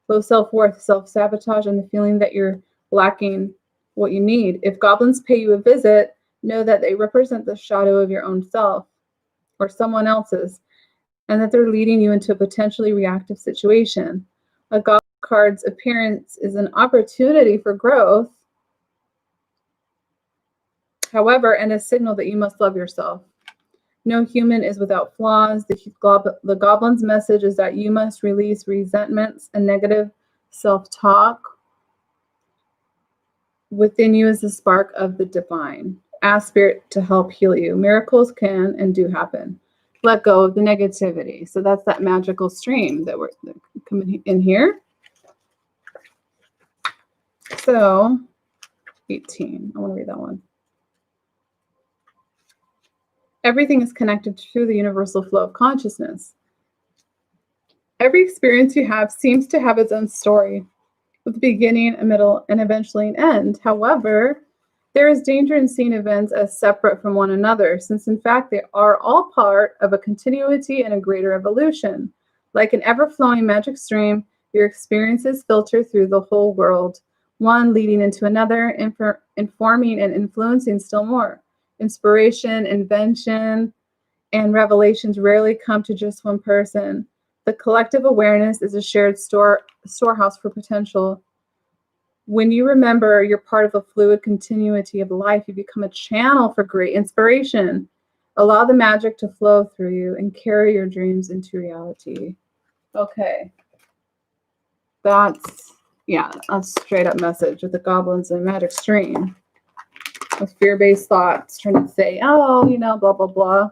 low self-worth, self-sabotage, and the feeling that you're lacking what you need. If goblins pay you a visit, know that they represent the shadow of your own self or someone else's, and that they're leading you into a potentially reactive situation. A goblin card's appearance is an opportunity for growth, however, and a signal that you must love yourself. No human is without flaws. The goblin's message is that you must release resentments and negative self-talk. Within you is the spark of the divine. Ask Spirit to help heal you. Miracles can and do happen. Let go of the negativity. So that's that magical stream that we're coming in here. So 18. I want to read that one. Everything is connected through the universal flow of consciousness. Every experience you have seems to have its own story, with a beginning, a middle, and eventually an end. However, there is danger in seeing events as separate from one another, since in fact they are all part of a continuity and a greater evolution. Like an ever-flowing magic stream, your experiences filter through the whole world, one leading into another, informing and influencing still more. Inspiration, invention, and revelations rarely come to just one person. The collective awareness is a shared storehouse for potential. When you remember you're part of a fluid continuity of life, you become a channel for great inspiration. Allow the magic to flow through you and carry your dreams into reality. Okay. That's a straight up message with the goblins and magic stream. With fear-based thoughts, trying to say, oh, blah, blah, blah.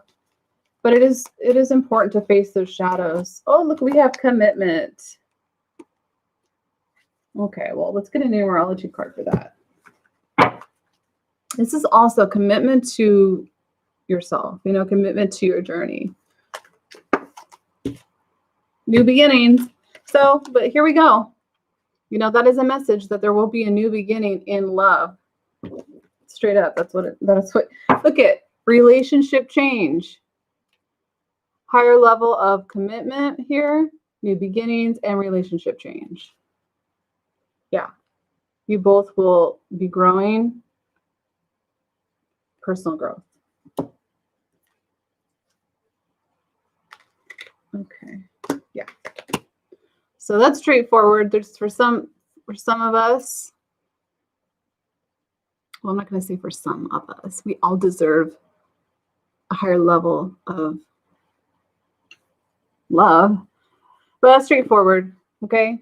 But it is important to face those shadows. Oh, look, we have commitment. Okay, well, let's get a numerology card for that. This is also commitment to yourself, commitment to your journey. New beginnings. So, but here we go. That is a message that there will be a new beginning in love. Straight up. That's what, look at relationship change. Higher level of commitment here, new beginnings, and relationship change. Yeah. You both will be growing, personal growth. Okay. Yeah. So that's straightforward. There's for some of us, well, I'm not going to say for some of us, we all deserve a higher level of love, but that's straightforward. Okay.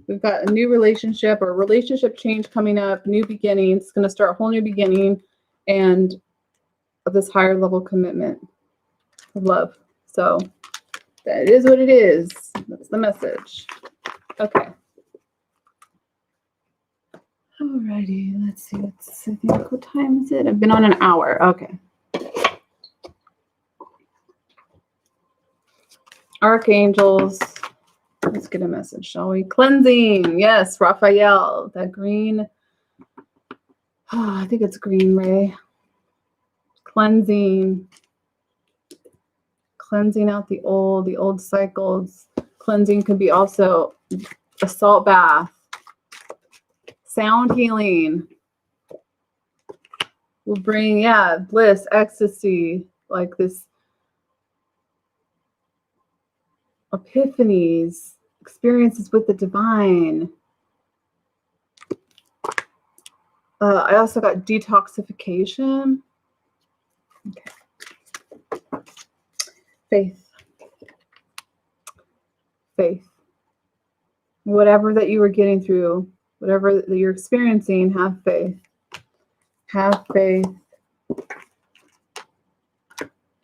We've got a new relationship or relationship change coming up, new beginnings. It's going to start a whole new beginning and of this higher level commitment of love. So that is what it is. That's the message. Okay. Alrighty, let's see. I think, what time is it? I've been on an hour. Okay. Archangels. Let's get a message, shall we? Cleansing. Yes, Raphael. That green. Oh, I think it's green, Ray. Cleansing. Cleansing out the old cycles. Cleansing could be also a salt bath. Sound healing will bring, bliss, ecstasy, like this epiphanies, experiences with the divine. I also got detoxification. Okay. Faith. Whatever that you were getting through, whatever that you're experiencing, have faith. Have faith.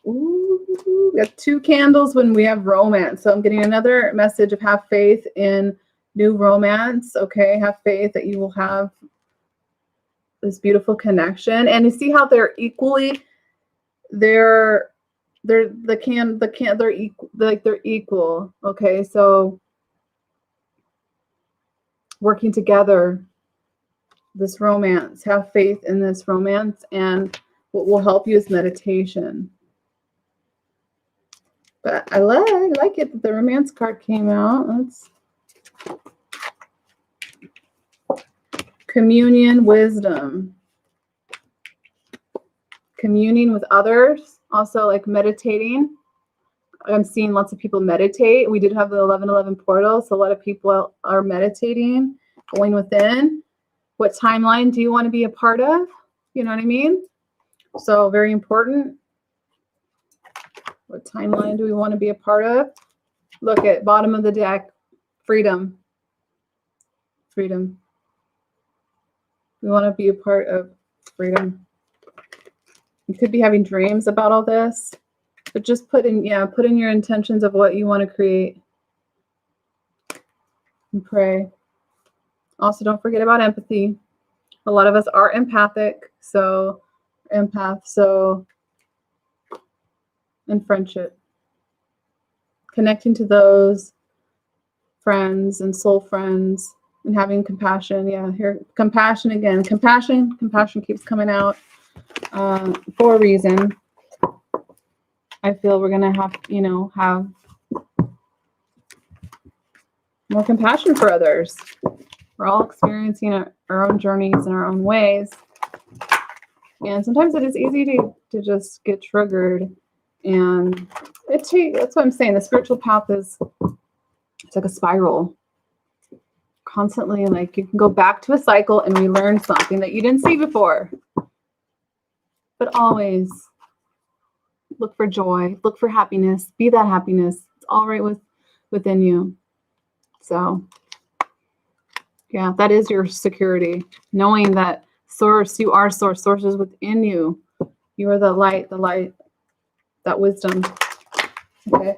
Ooh, we have 2 candles when we have romance. So I'm getting another message of have faith in new romance. Okay, have faith that you will have this beautiful connection. And you see how they're equally, they're equal. Okay, so working together, this romance, have faith in this romance, and what will help you is meditation. But I like it that the romance card came out. Let's communion, wisdom, communing with others, also like meditating. I'm seeing lots of people meditate. We did have the 1111 portal, so a lot of people are meditating, going within. What timeline do you want to be a part of? You know what I mean? So very important. What timeline do we want to be a part of? Look at bottom of the deck, freedom. Freedom. We want to be a part of freedom. You could be having dreams about all this, but just put in your intentions of what you want to create and pray. Also, don't forget about empathy. A lot of us are empathic, so and friendship. Connecting to those friends and soul friends and having compassion. Yeah, here, compassion again. Compassion keeps coming out for a reason. I feel we're going to have more compassion for others. We're all experiencing our own journeys in our own ways. And sometimes it is easy to just get triggered. And that's what I'm saying. The spiritual path it's like a spiral. Constantly, like, you can go back to a cycle and relearn something that you didn't see before. But always look for joy, look for happiness, be that happiness. It's all right within you. So yeah, that is your security. Knowing that source, you are source is within you. You are the light, that wisdom. Okay.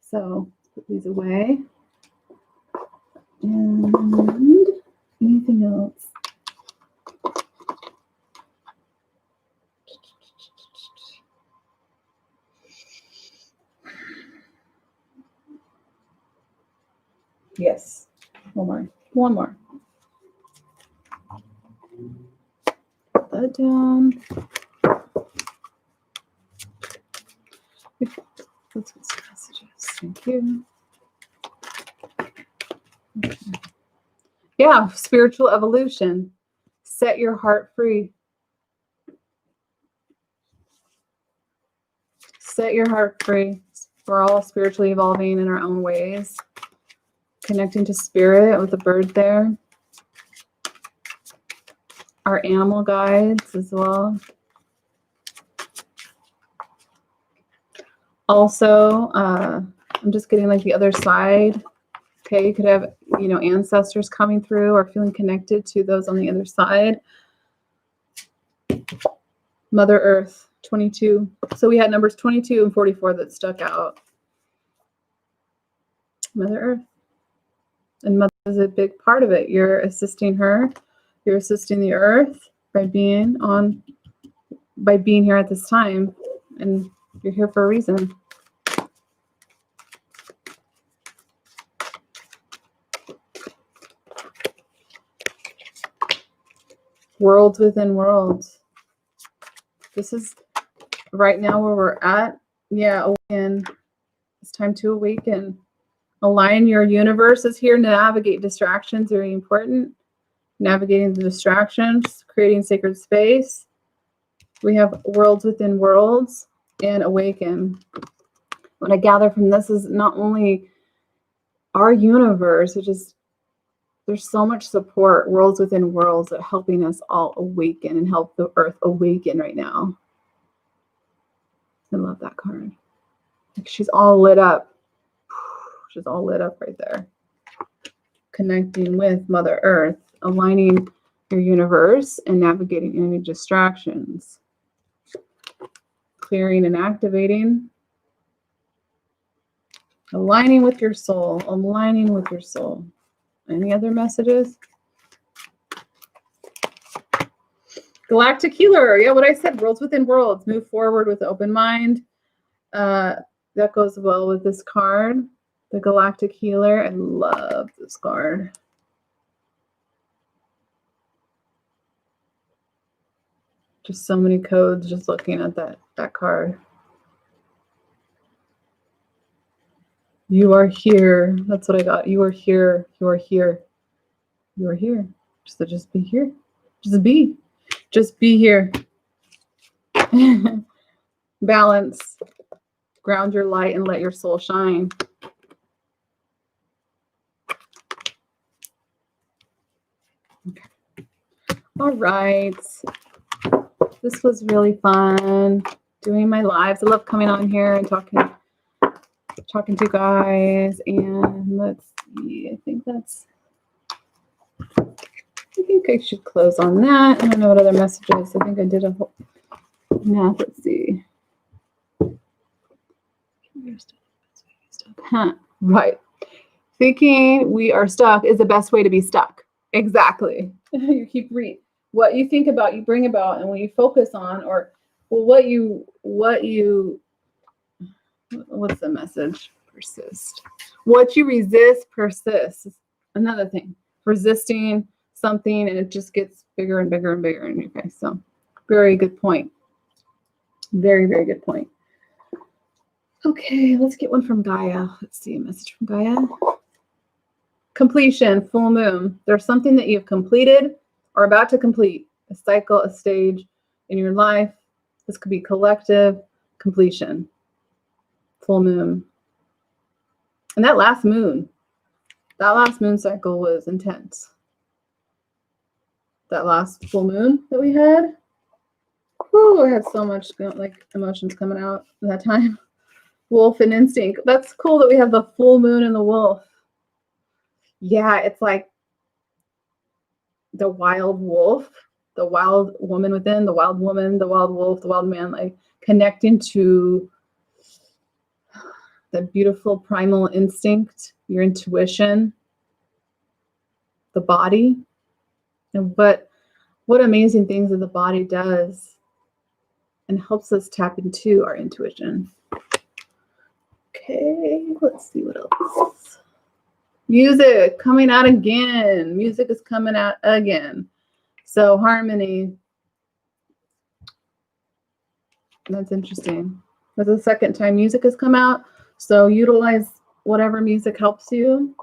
So put these away. And anything else? Yes. One more. One more. Put that down. Let's get some messages. Thank you. Okay. Yeah, spiritual evolution. Set your heart free. Set your heart free. We're all spiritually evolving in our own ways. Connecting to spirit with the bird there. Our animal guides as well. Also, I'm just getting like the other side. Okay, you could have, ancestors coming through or feeling connected to those on the other side. Mother Earth, 22. So we had numbers 22 and 44 that stuck out. Mother Earth. And Mother is a big part of it. You're assisting her. You're assisting the Earth by being here at this time. And you're here for a reason. Worlds within worlds. This is right now where we're at. Yeah, awaken. It's time to awaken. Align your universe is here. Navigate distractions, very important. Navigating the distractions, creating sacred space. We have worlds within worlds and awaken. What I gather from this is not only our universe, which is there's so much support, worlds within worlds, that helping us all awaken and help the earth awaken right now. I love that card. Like she's all lit up. She's all lit up right there. Connecting with Mother Earth, aligning your universe and navigating any distractions. Clearing and activating. Aligning with your soul. Aligning with your soul. Any other messages? Galactic healer. Yeah, what I said. Worlds within worlds. Move forward with an open mind. That goes well with this card. The Galactic Healer. I love this card. Just so many codes just looking at that card. You are here. That's what I got. You are here. You are here. You are here. Just be here. Just be. Just be here. Balance. Ground your light and let your soul shine. Okay. All right. This was really fun doing my lives. I love coming on here and talking to you guys. And let's see. I think I should close on that. I don't know what other messages. I think I did a whole math. Let's see. Right. Thinking we are stuck is the best way to be stuck. Exactly. You keep reading. What you think about, you bring about, and what you focus on, or what's the message? Persist. What you resist persists. Another thing. Resisting something and it just gets bigger and bigger and bigger in your face. So very good point. Very, very good point. Okay, let's get one from Gaia. Let's see, a message from Gaia. Completion, full moon. There's something that you've completed or about to complete. A cycle, a stage in your life. This could be collective completion. Full moon. And that last moon cycle was intense. That last full moon that we had. Whew, I had so much emotions coming out at that time. Wolf and instinct. That's cool that we have the full moon and the wolf. Yeah, it's like the wild wolf, the wild woman within, the wild woman, the wild wolf, the wild man, like connecting to the beautiful primal instinct, your intuition, the body and what amazing things that the body does and helps us tap into our intuition. Okay, let's see what else. Music coming out again. Music is coming out again. So harmony. That's interesting. That's the second time music has come out. So utilize whatever music helps you.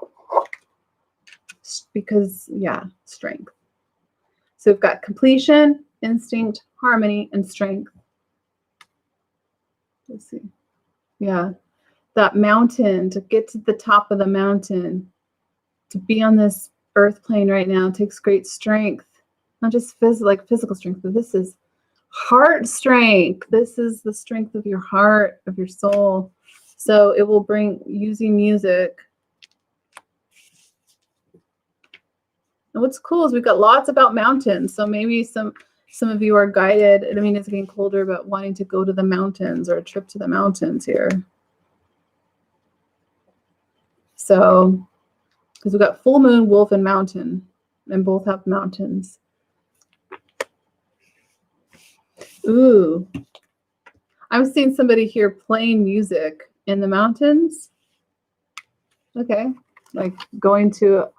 Because, yeah, strength. So we've got completion, instinct, harmony, and strength. Let's see. Yeah. That mountain, to get to the top of the mountain, to be on this earth plane right now takes great strength. Not just physical strength, but this is heart strength. This is the strength of your heart, of your soul. So it will bring, using music. And what's cool is we've got lots about mountains. So maybe some of you are guided. I mean, it's getting colder, but wanting to go to the mountains or a trip to the mountains here. So, because we've got full moon, wolf, and mountain, and both have mountains. Ooh, I'm seeing somebody here playing music in the mountains. Okay, like going to,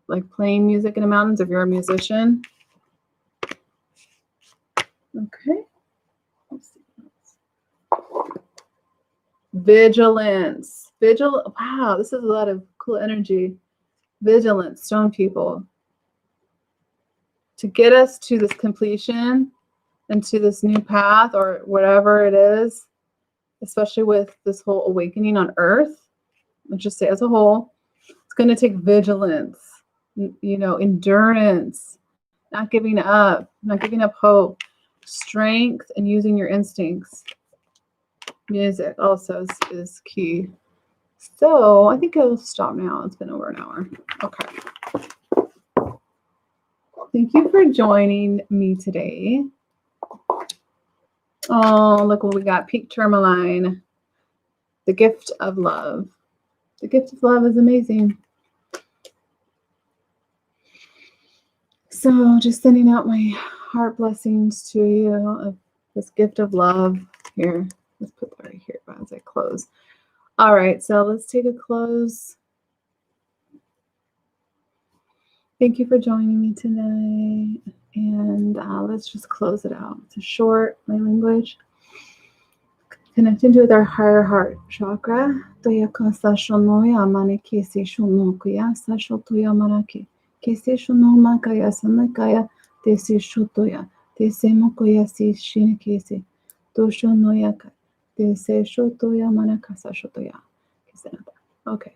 like playing music in the mountains if you're a musician. Okay. Let's see. Vigilance. Wow, this is a lot of cool energy. Vigilance, stone people. To get us to this completion and to this new path or whatever it is, especially with this whole awakening on earth, let's just say as a whole, it's going to take vigilance, you know, endurance, not giving up hope, strength, and using your instincts. Music also is key. So I think I'll stop now. It's been over an hour. Okay. Thank you for joining me today. Oh, look what we got. Peak tourmaline. The gift of love. The gift of love is amazing. So just sending out my heart blessings to you of this gift of love. Here, let's put that right here as I close. All right, so let's take a close. Thank you for joining me tonight. And let's just close it out. It's a short language. Connecting to our higher heart chakra. Kese shono makaya sanakaya tese shotoya tese mokoya si shine kese dosho noyaka tese shotoya manakasa shotoya. Okay.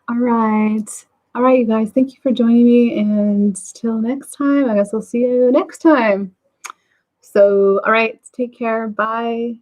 All right, you guys. Thank you for joining me, and till next time. I guess I'll see you next time. So, all right, take care. Bye.